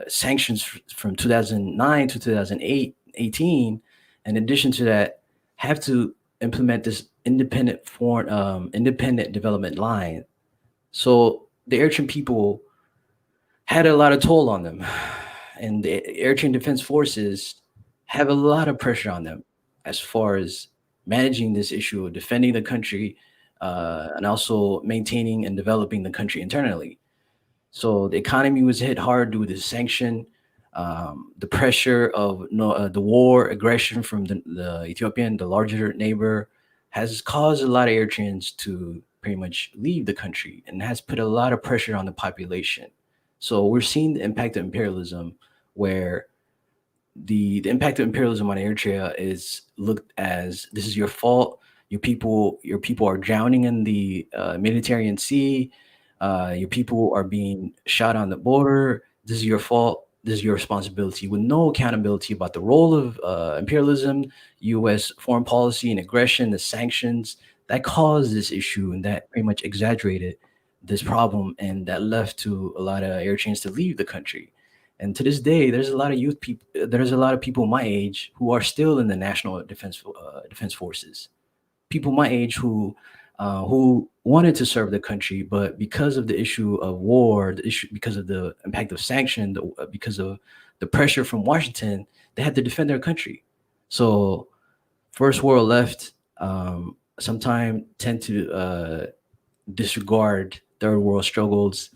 sanctions from 2009 to 2018. In addition to that, have to implement this independent development line. So the Eritrean people had a lot of toll on them, and the Eritrean Defense Forces have a lot of pressure on them as far as managing this issue of defending the country and also maintaining and developing the country internally. So the economy was hit hard due to the sanction, the pressure of the war aggression from the Ethiopian, the larger neighbor, has caused a lot of Eritreans to pretty much leave the country and has put a lot of pressure on the population. So we're seeing the impact of imperialism, where the impact of imperialism on Eritrea is looked as this is your fault. Your people are drowning in the Mediterranean Sea. Your people are being shot on the border. This is your fault. This is your responsibility, with no accountability about the role of imperialism, U.S. foreign policy and aggression, the sanctions that caused this issue and that pretty much exaggerated this problem, and that left to a lot of Eritreans to leave the country. And to this day, there's a lot of youth people. There's a lot of people my age who are still in the national defense forces. People my age who wanted to serve the country, but because of the issue of war, the issue because of the impact of sanction, because of the pressure from Washington, they had to defend their country. So first world left sometimes tend to disregard third world struggles,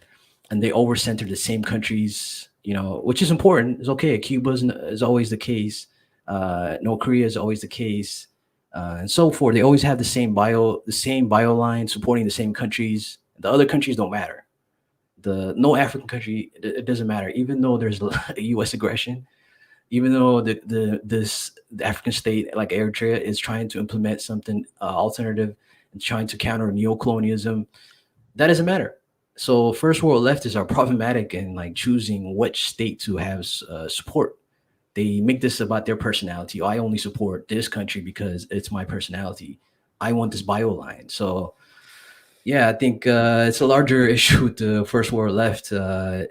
and they overcenter the same countries, which is important. It's okay. Cuba is always the case. North Korea is always the case, and so forth. They always have the same bio line supporting the same countries. The other countries don't matter. The no African country, it doesn't matter. Even though there's U.S. aggression, even though the African state like Eritrea is trying to implement something alternative and trying to counter neocolonialism, that doesn't matter. So first world leftists are problematic in like choosing which state to have support. They make this about their personality. Oh, I only support this country because it's my personality. I want this bio line. So yeah, I think it's a larger issue with the first world left,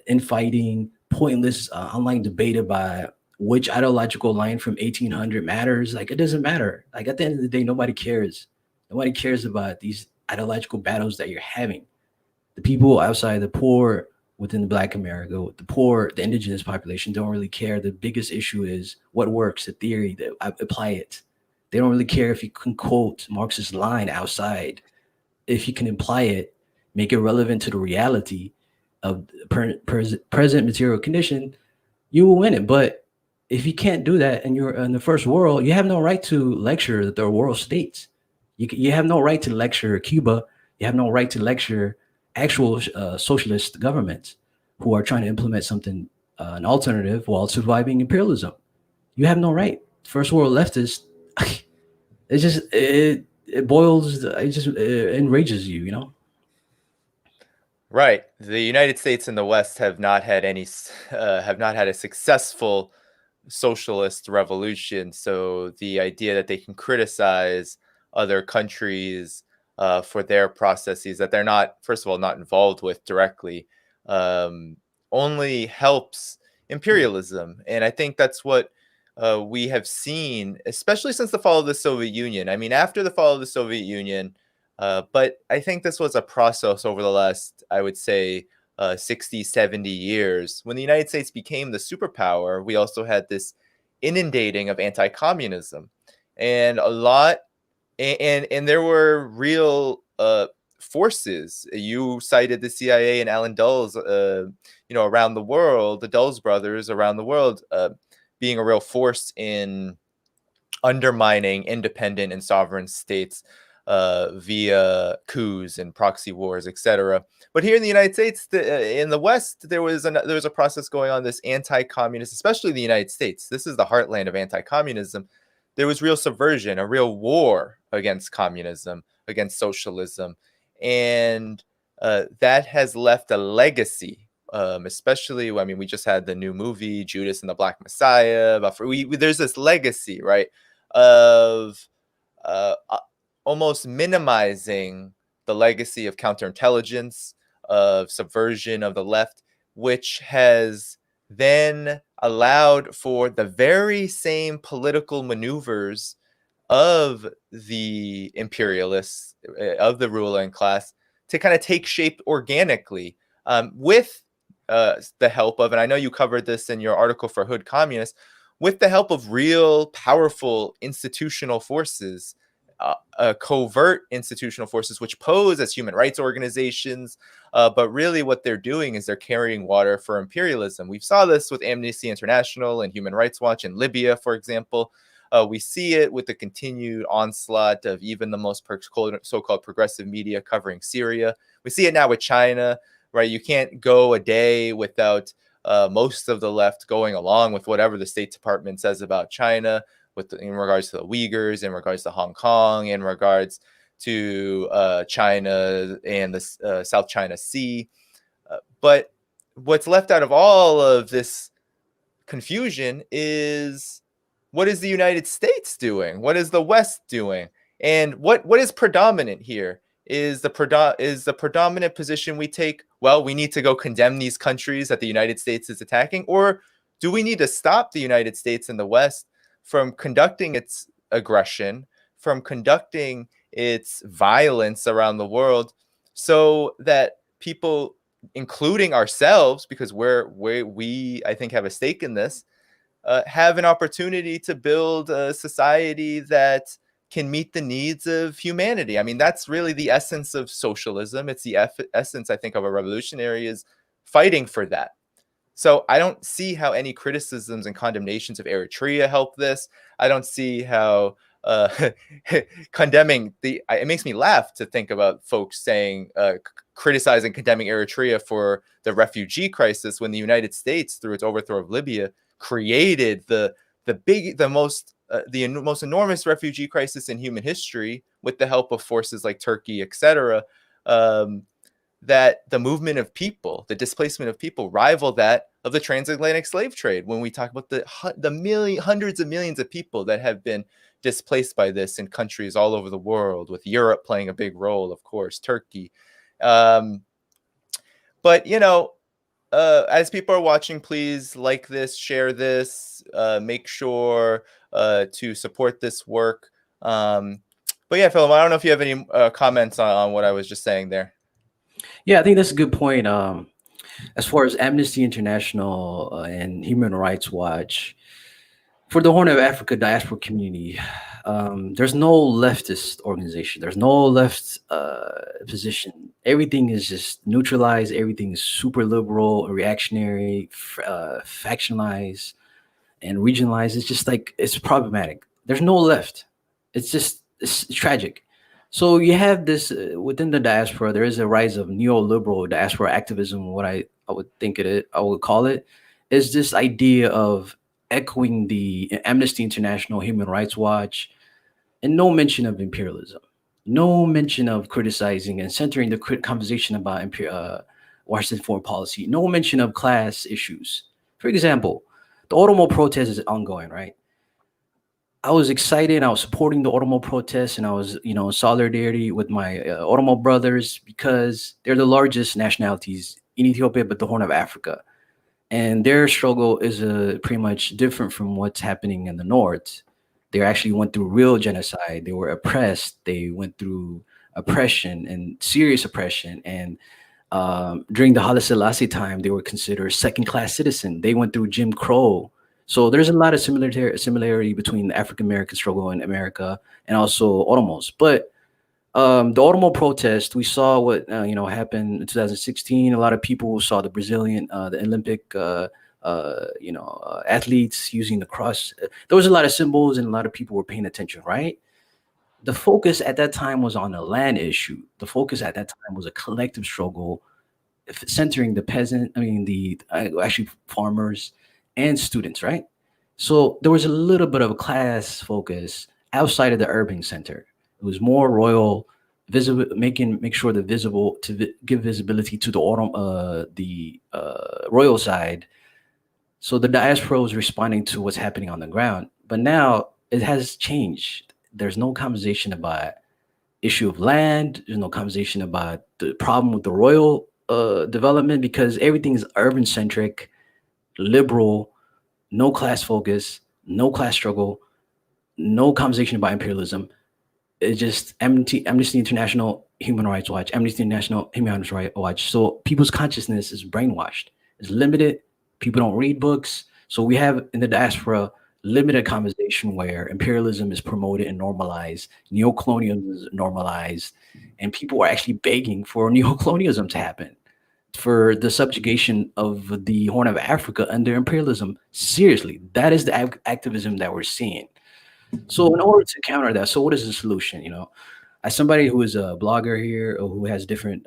infighting, pointless online debate about which ideological line from 1800 matters. Like it doesn't matter. Like at the end of the day, nobody cares. Nobody cares about these ideological battles that you're having. The people outside, the poor, within Black America, the poor, the indigenous population don't really care. The biggest issue is what works, the theory, that apply it. They don't really care if you can quote Marx's line outside. If you can imply it, make it relevant to the reality of present material condition, you will win it. But if you can't do that and you're in the first world, you have no right to lecture the third world states. You have no right to lecture Cuba. You have no right to lecture actual socialist governments who are trying to implement something, an alternative while surviving imperialism. You have no right. First world leftists, it boils, it just enrages you, you know? Right. The United States and the West have not had a successful socialist revolution. So the idea that they can criticize other countries for their processes that they're not, first of all, not involved with directly, um, only helps imperialism. And I think that's what we have seen, especially since the fall of the Soviet Union. I mean, after the fall of the Soviet Union, but I think this was a process over the last, I would say, 60, 70 years. When the United States became the superpower, we also had this inundating of anti-communism. And a lot, and there were real forces. You cited the CIA and Alan Dulles, around the world, the Dulles brothers around the world, being a real force in undermining independent and sovereign states via coups and proxy wars, etc. But here in the United States, in the West, there was a process going on, this anti-communist, especially the United States. This is the heartland of anti-communism. There was real subversion, a real war against communism, against socialism, and that has left a legacy. Especially, I mean, we just had the new movie Judas and the Black Messiah. But there's this legacy, right, of almost minimizing the legacy of counterintelligence, of subversion of the left, which has then allowed for the very same political maneuvers of the imperialists, of the ruling class, to kind of take shape organically, with the help of, and I know you covered this in your article for Hood Communist, with the help of real powerful institutional forces, covert institutional forces, which pose as human rights organizations, but really what they're doing is they're carrying water for imperialism. We saw this with Amnesty International and Human Rights Watch in Libya, for example. We see it with the continued onslaught of even the most so-called progressive media covering Syria. We see it now with China, right? You can't go a day without most of the left going along with whatever the State Department says about China, in regards to the Uyghurs, in regards to Hong Kong, in regards to China and the South China Sea. But what's left out of all of this confusion is, what is the United States doing? What is the West doing? And what is predominant here? Is the predominant position we take, well, we need to go condemn these countries that the United States is attacking? Or do we need to stop the United States and the West from conducting its aggression, from conducting its violence around the world, so that people, including ourselves, because we I think have a stake in this, have an opportunity to build a society that can meet the needs of humanity? I mean, that's really the essence of socialism. It's the essence, I think, of a revolutionary, is fighting for that. So I don't see how any criticisms and condemnations of Eritrea help this. I don't see how condemning it makes me laugh to think about folks saying, criticizing, condemning Eritrea for the refugee crisis, when the United States, through its overthrow of Libya, created the most enormous refugee crisis in human history, with the help of forces like Turkey, etc. That the movement of people, the displacement of people, rival that of the transatlantic slave trade. When we talk about the hundreds of millions of people that have been displaced by this in countries all over the world, with Europe playing a big role, of course, Turkey. But as people are watching, please like this, share this, make sure to support this work. But yeah, Philip, I don't know if you have any comments on what I was just saying there. Yeah, I think that's a good point. As far as Amnesty International and Human Rights Watch, for the Horn of Africa diaspora community, there's no leftist organization. There's no left position. Everything is just neutralized. Everything is super liberal, reactionary, factionalized, and regionalized. It's just like it's problematic. There's no left. It's tragic. So you have this within the diaspora. There is a rise of neoliberal diaspora activism. What I would think I would call it is this idea of echoing the Amnesty International, Human Rights Watch, and no mention of imperialism, no mention of criticizing and centering the conversation about Washington foreign policy, no mention of class issues. For example, the Oromo protest is ongoing, right? I was excited. I was supporting the Oromo protests, and I was, in solidarity with my Oromo brothers because they're the largest nationalities in Ethiopia, but the Horn of Africa, and their struggle is pretty much different from what's happening in the north. They actually went through real genocide. They were oppressed. They went through oppression and serious oppression. And during the Haile Selassie time, they were considered second-class citizen. They went through Jim Crow. So there's a lot of similarity between the African American struggle in America and also Oromos. But the Oromo protest, we saw what happened in 2016. A lot of people saw the Brazilian, the Olympic, athletes using the cross. There was a lot of symbols, and a lot of people were paying attention. Right. The focus at that time was on a land issue. The focus at that time was a collective struggle, centering the peasant. I mean, the actually farmers and students. Right. So there was a little bit of a class focus outside of the urban center. It was more royal, visible, make sure the visible to give visibility to the royal side. So the diaspora was responding to what's happening on the ground. But now it has changed. There's no conversation about issue of land. There's no conversation about the problem with the royal development because everything is urban centric, liberal, no class focus, no class struggle, no conversation about imperialism. It's just Amnesty International, Human Rights Watch, Amnesty International, Human Rights Watch. So people's consciousness is brainwashed. It's limited. People don't read books. So we have in the diaspora limited conversation where imperialism is promoted and normalized, neocolonialism is normalized, and people are actually begging for neocolonialism to happen, for the subjugation of the Horn of Africa under imperialism. Seriously, that is the activism that we're seeing. So in order to counter that, so what is the solution? As somebody who is a blogger here or who has different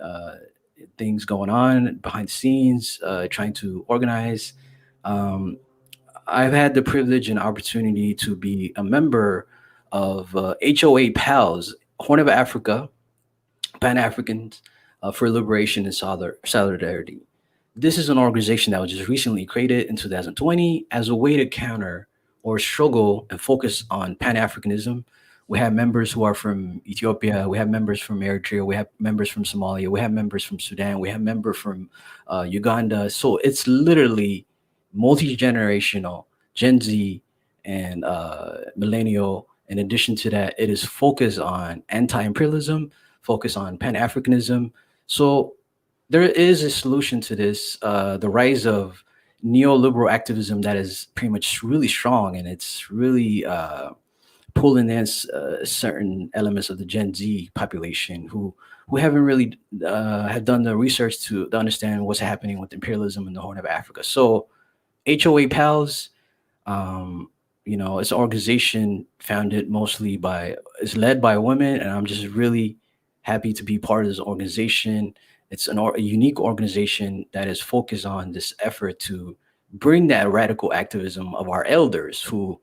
things going on behind the scenes, trying to organize, I've had the privilege and opportunity to be a member of HOA PALS, Horn of Africa, Pan Africans for Liberation and Solidarity. This is an organization that was just recently created in 2020 as a way to counter or struggle and focus on Pan-Africanism. We have members who are from Ethiopia. We have members from Eritrea. We have members from Somalia. We have members from Sudan. We have members from Uganda. So it's literally multi-generational, Gen Z and millennial. In addition to that, it is focused on anti-imperialism, focused on Pan-Africanism. So there is a solution to this. The rise of neoliberal activism that is pretty much really strong, and it's really pulling in certain elements of the Gen Z population who haven't really have done the research to understand what's happening with imperialism in the Horn of Africa. So HOA PALS, it's an organization founded mostly it's led by women, and I'm just really happy to be part of this organization. It's a unique organization that is focused on this effort to bring that radical activism of our elders who,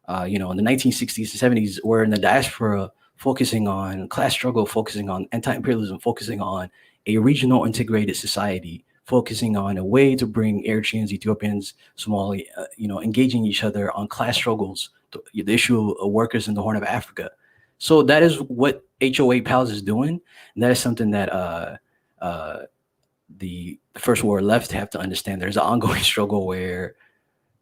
in the 1960s and 70s were in the diaspora, focusing on class struggle, focusing on anti-imperialism, focusing on a regional integrated society, focusing on a way to bring Eritreans, Ethiopians, Somali, engaging each other on class struggles, the issue of workers in the Horn of Africa. So that is what HOA PALS is doing. And that is something that the First World left have to understand. There's an ongoing struggle where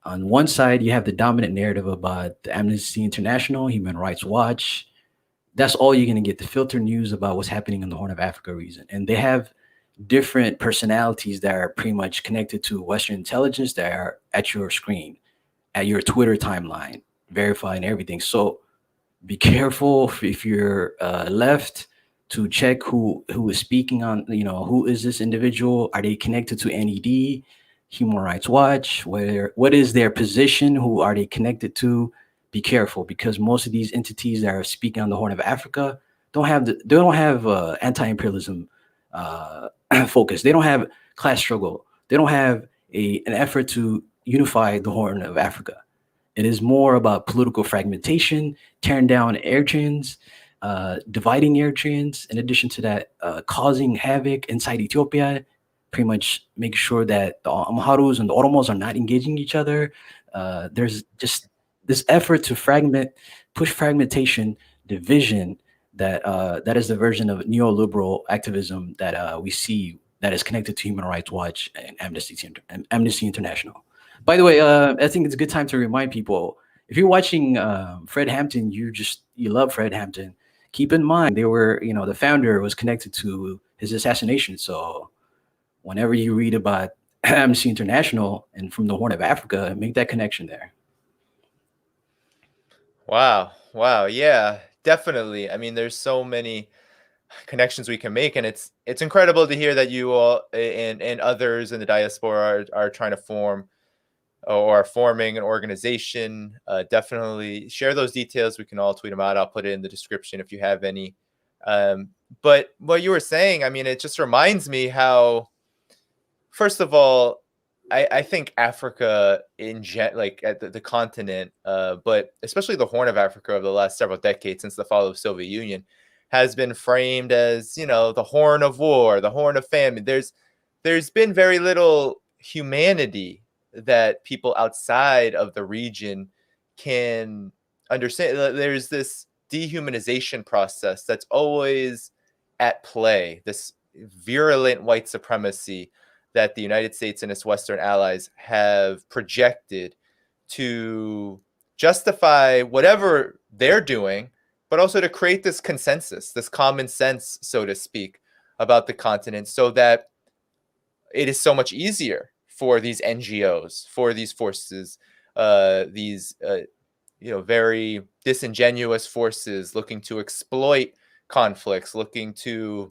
on one side, you have the dominant narrative about the Amnesty International, Human Rights Watch. That's all you're going to get, the filtered news about what's happening in the Horn of Africa region. And they have different personalities that are pretty much connected to Western intelligence that are at your screen, at your Twitter timeline, verifying everything. So be careful if you're left to check who is speaking on, who is this individual? Are they connected to NED, Human Rights Watch? What is their position? Who are they connected to? Be careful, because most of these entities that are speaking on the Horn of Africa they don't have anti-imperialism focus. They don't have class struggle. They don't have an effort to unify the Horn of Africa. It is more about political fragmentation, tearing down Eritreans, dividing Eritreans. In addition to that, causing havoc inside Ethiopia, pretty much making sure that the Amharus and the Oromos are not engaging each other. There's just this effort to push fragmentation, division. That is the version of neoliberal activism that we see that is connected to Human Rights Watch and Amnesty International. By the way, I think it's a good time to remind people, if you're watching Fred Hampton, you love Fred Hampton. Keep in mind the founder was connected to his assassination. So whenever you read about Amnesty International and from the Horn of Africa, make that connection there. Wow. Yeah, definitely. I mean, there's so many connections we can make, and it's incredible to hear that you all and others in the diaspora are trying to form or are forming an organization. Definitely share those details. We can all tweet them out. I'll put it in the description if you have any. But what you were saying, I mean, it just reminds me how, first of all, I think Africa like at the continent, but especially the Horn of Africa over the last several decades since the fall of the Soviet Union, has been framed as, the horn of war, the horn of famine. There's been very little humanity that people outside of the region can understand. There's this dehumanization process that's always at play, this virulent white supremacy that the United States and its Western allies have projected to justify whatever they're doing, but also to create this consensus, this common sense, so to speak, about the continent, so that it is so much easier for these NGOs, for these forces, these very disingenuous forces looking to exploit conflicts, looking to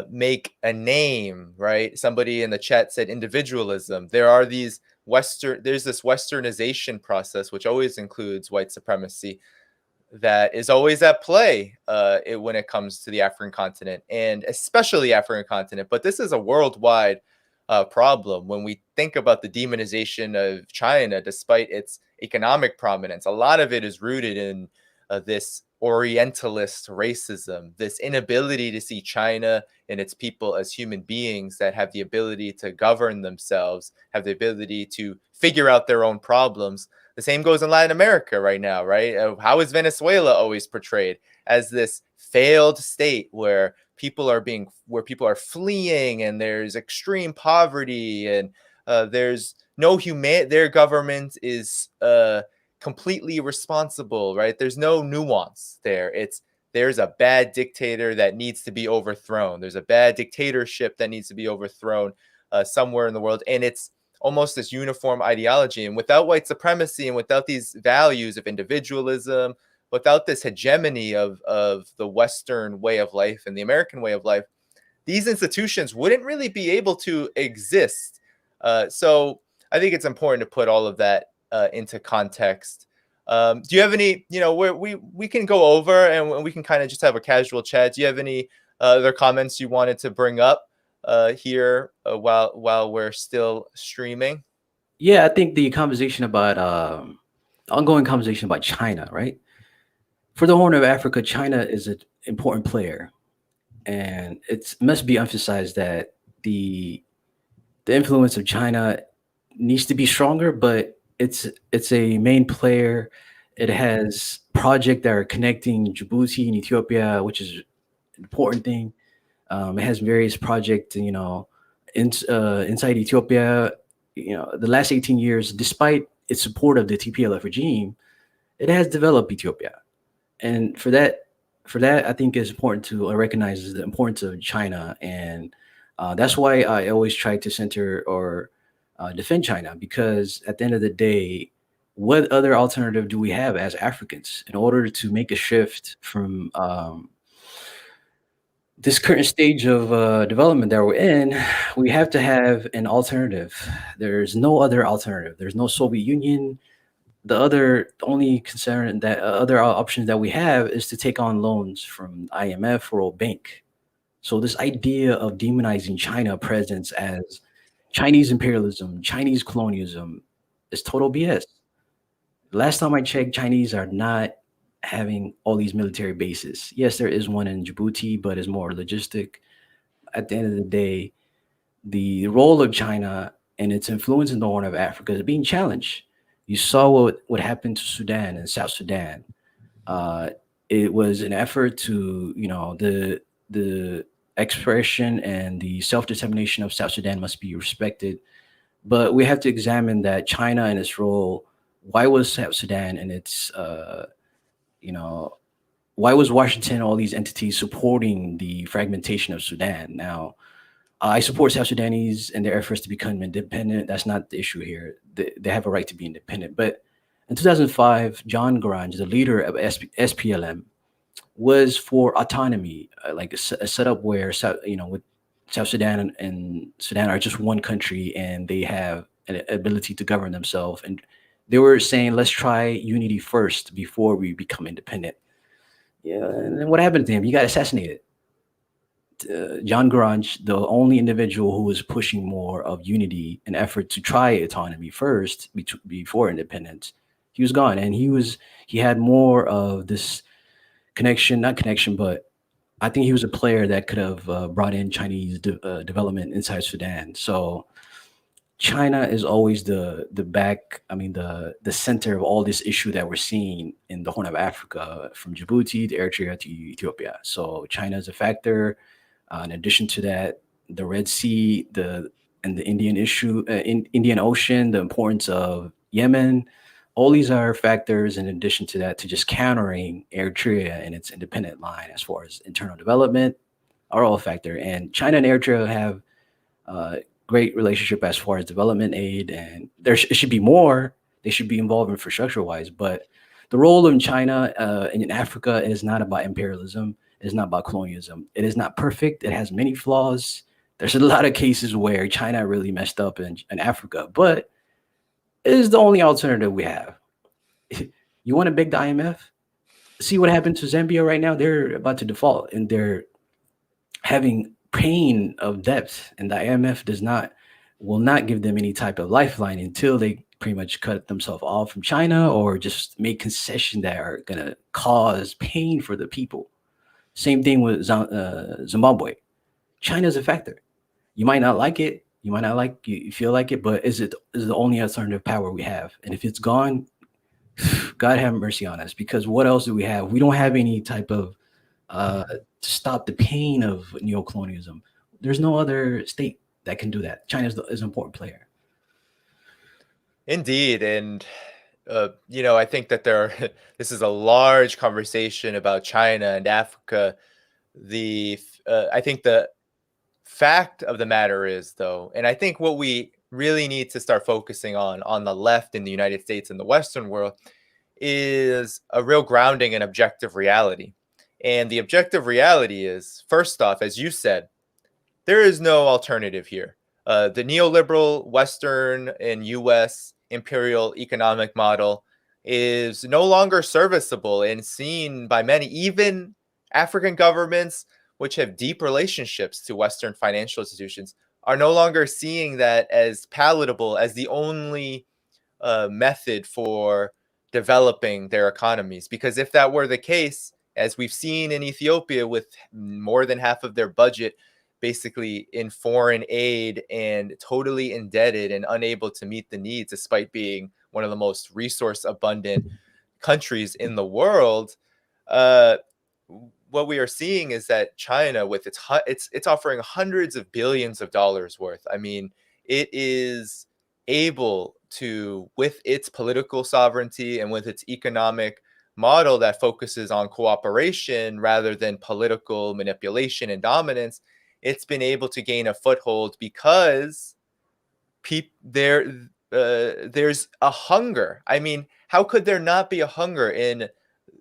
make a name, right? Somebody in the chat said individualism. There's this westernization process, which always includes white supremacy, that is always at play when it comes to the African continent, and especially African continent. But this is a worldwide problem. When we think about the demonization of China, despite its economic prominence, a lot of it is rooted in this Orientalist racism, this inability to see China and its people as human beings that have the ability to govern themselves, have the ability to figure out their own problems. The same goes in Latin America right now, right? How is Venezuela always portrayed? As this failed state where people are fleeing, and there's extreme poverty, and there's no their government is completely responsible, right? There's no nuance there. There's a bad dictator that needs to be overthrown. There's a bad dictatorship that needs to be overthrown somewhere in the world. And it's almost this uniform ideology. And without white supremacy and without these values of individualism, without this hegemony of the Western way of life and the American way of life, these institutions wouldn't really be able to exist. So I think it's important to put all of that into context. Do you have any, we can go over and we can kind of just have a casual chat. Do you have any other comments you wanted to bring up here while we're still streaming? Yeah, I think the conversation about ongoing conversation about China, right? For the Horn of Africa, China is an important player, and it must be emphasized that the influence of China needs to be stronger, but it's a main player. It has projects that are connecting Djibouti and Ethiopia, which is an important thing. It has various projects, inside Ethiopia. The last 18 years, despite its support of the TPLF regime, it has developed Ethiopia. And for that, I think it's important to recognize the importance of China and That's why I always try to center or defend China, because at the end of the day, what other alternative do we have as Africans in order to make a shift from this current stage of development that we're in? We have to have an alternative. There's no other alternative. There's no Soviet Union. The only concern that other option that we have is to take on loans from IMF or World Bank. So this idea of demonizing China presence as Chinese imperialism, Chinese colonialism is total BS. Last time I checked, Chinese are not having all these military bases. Yes, there is one in Djibouti, but it's more logistic. At the end of the day, the role of China and its influence in the Horn of Africa is being challenged. You saw what happened to Sudan and South Sudan. Uh, it was an effort to, the expression and the self determination of South Sudan must be respected. But we have to examine that China and its role. Why was South Sudan and its, you know, why was Washington, all these entities supporting the fragmentation of Sudan? Now, I support South Sudanese and their efforts to become independent. That's not the issue here. They have a right to be independent. But in 2005, John Garang, the leader of SPLM, was for autonomy, like a setup where with South Sudan and Sudan are just one country and they have an ability to govern themselves. And they were saying, let's try unity first before we become independent. Yeah, and then what happened to him? He got assassinated. John Garang, the only individual who was pushing more of unity, an effort to try autonomy first before independence, he was gone, and he had more of this connection, not connection, but I think he was a player that could have brought in Chinese development inside Sudan. So China is always the back. I mean the center of all this issue that we're seeing in the Horn of Africa, from Djibouti to Eritrea to Ethiopia. So China is a factor. In addition to that, the Red Sea, the Indian issue, Indian Ocean, the importance of Yemen, all these are factors. In addition to that, to just countering Eritrea and its independent line as far as internal development, are all a factor. And China and Eritrea have uh, great relationship as far as development aid, and it should be more. They should be involved infrastructure wise, but the role of China in Africa is not about imperialism. It's not about colonialism. It is not perfect. It has many flaws. There's a lot of cases where China really messed up in Africa, but it is the only alternative we have. You want to beg the IMF? See what happened to Zambia right now. They're about to default, and they're having pain of debt, and the IMF will not give them any type of lifeline until they pretty much cut themselves off from China or just make concessions that are going to cause pain for the people. Same thing with Zimbabwe. China is a factor. You might not like it. You might not like you feel like it, but is the only alternative power we have. And if it's gone, God have mercy on us. Because what else do we have? We don't have any type of to stop the pain of neocolonialism. There's no other state that can do that. China is an important player. Indeed. And, I think that this is a large conversation about China and Africa. I think the fact of the matter is, though, and I think what we really need to start focusing on the left in the United States and the Western world, is a real grounding in objective reality. And the objective reality is, first off, as you said, there is no alternative here. The neoliberal Western and US imperial economic model is no longer serviceable and seen by many, even African governments, which have deep relationships to Western financial institutions, are no longer seeing that as palatable, as the only method for developing their economies. Because if that were the case, as we've seen in Ethiopia, with more than half of their budget basically in foreign aid and totally indebted and unable to meet the needs, despite being one of the most resource abundant countries in the world, what we are seeing is that China, with it's offering hundreds of billions of dollars worth. I mean, it is able to, with its political sovereignty and with its economic model that focuses on cooperation rather than political manipulation and dominance, it's been able to gain a foothold because there's a hunger. I mean, how could there not be a hunger in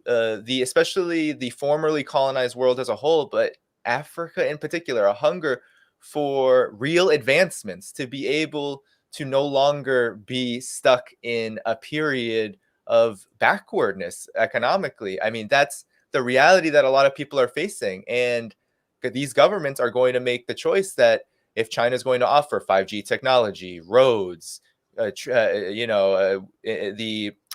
especially the formerly colonized world as a whole, but Africa in particular, a hunger for real advancements, to be able to no longer be stuck in a period of backwardness economically. I mean, that's the reality that a lot of people are facing. And these governments are going to make the choice that if China is going to offer 5G technology, roads, the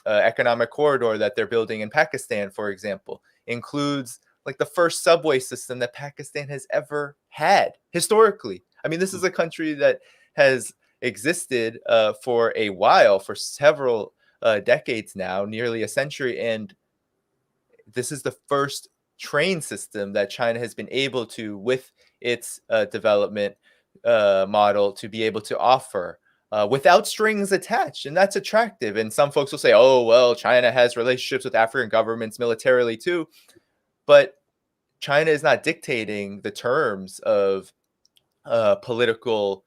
economic corridor that they're building in Pakistan, for example, includes like the first subway system that Pakistan has ever had historically. I mean, this is a country that has existed for a while, for several decades now, nearly a century. And this is the first train system that China has been able to, with its development model, to be able to offer without strings attached. And that's attractive. And some folks will say, oh, well, China has relationships with African governments militarily too. But China is not dictating the terms of political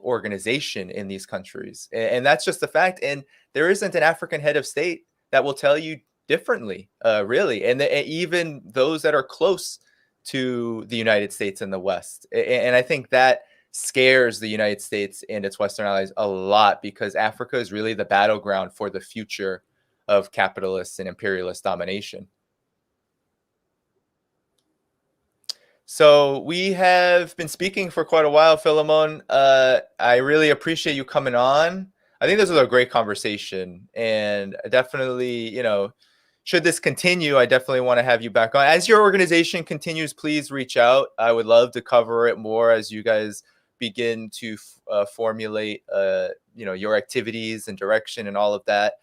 organization in these countries. And that's just the fact. And there isn't an African head of state that will tell you differently, really. And even those that are close to the United States and the West. And I think that scares the United States and its Western allies a lot, because Africa is really the battleground for the future of capitalist and imperialist domination. So we have been speaking for quite a while, Filmon. I really appreciate you coming on. I think this was a great conversation, and definitely, should this continue, I definitely want to have you back on. As your organization continues, please reach out. I would love to cover it more as you guys begin to formulate, your activities and direction and all of that.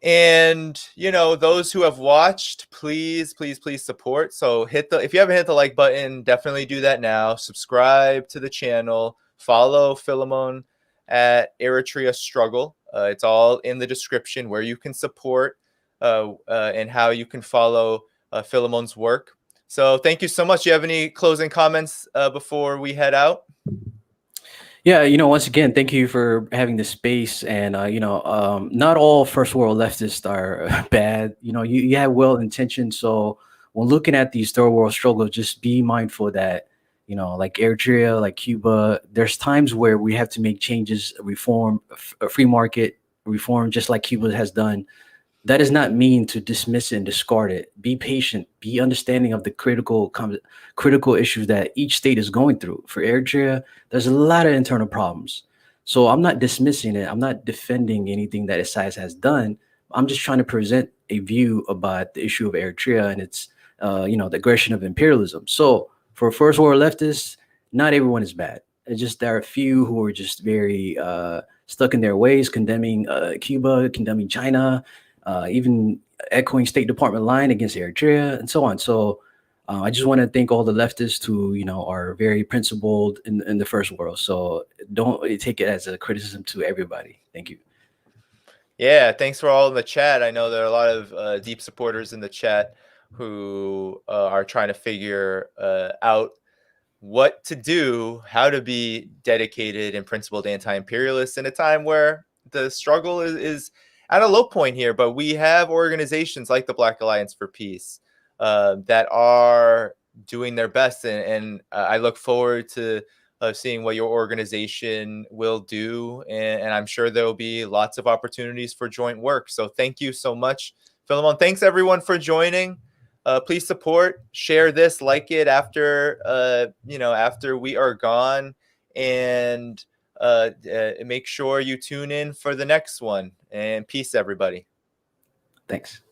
And, those who have watched, please support. So if you haven't hit the like button, definitely do that now. Subscribe to the channel. Follow Filmon at Eritrea Struggle. It's all in the description where you can support and how you can follow Philemon's work. So thank you so much. Do you have any closing comments before we head out? Yeah, once again, thank you for having this space. And not all first world leftists are bad. You have well intentioned. So when looking at these third world struggles, just be mindful that like Eritrea, like Cuba, there's times where we have to make changes, reform, a free market reform, just like Cuba has done. That does not mean to dismiss it and discard it. Be patient. Be understanding of the critical issues that each state is going through. For Eritrea, there's a lot of internal problems. So I'm not dismissing it. I'm not defending anything that Isaias has done. I'm just trying to present a view about the issue of Eritrea and its, the aggression of imperialism. So for first world leftists, not everyone is bad. It's just there are a few who are just very stuck in their ways, condemning Cuba, condemning China, even echoing State Department line against Eritrea and so on. So I just want to thank all the leftists who, are very principled in the first world. So don't take it as a criticism to everybody. Thank you. Yeah, thanks for all in the chat. I know there are a lot of deep supporters in the chat who are trying to figure out what to do, how to be dedicated and principled anti-imperialists in a time where the struggle is at a low point here. But we have organizations like the Black Alliance for Peace that are doing their best. And I look forward to seeing what your organization will do. And I'm sure there will be lots of opportunities for joint work. So thank you so much, Filmon. Thanks, everyone, for joining. Please support, share this, like it after, after we are gone. And make sure you tune in for the next one. And peace, everybody. Thanks.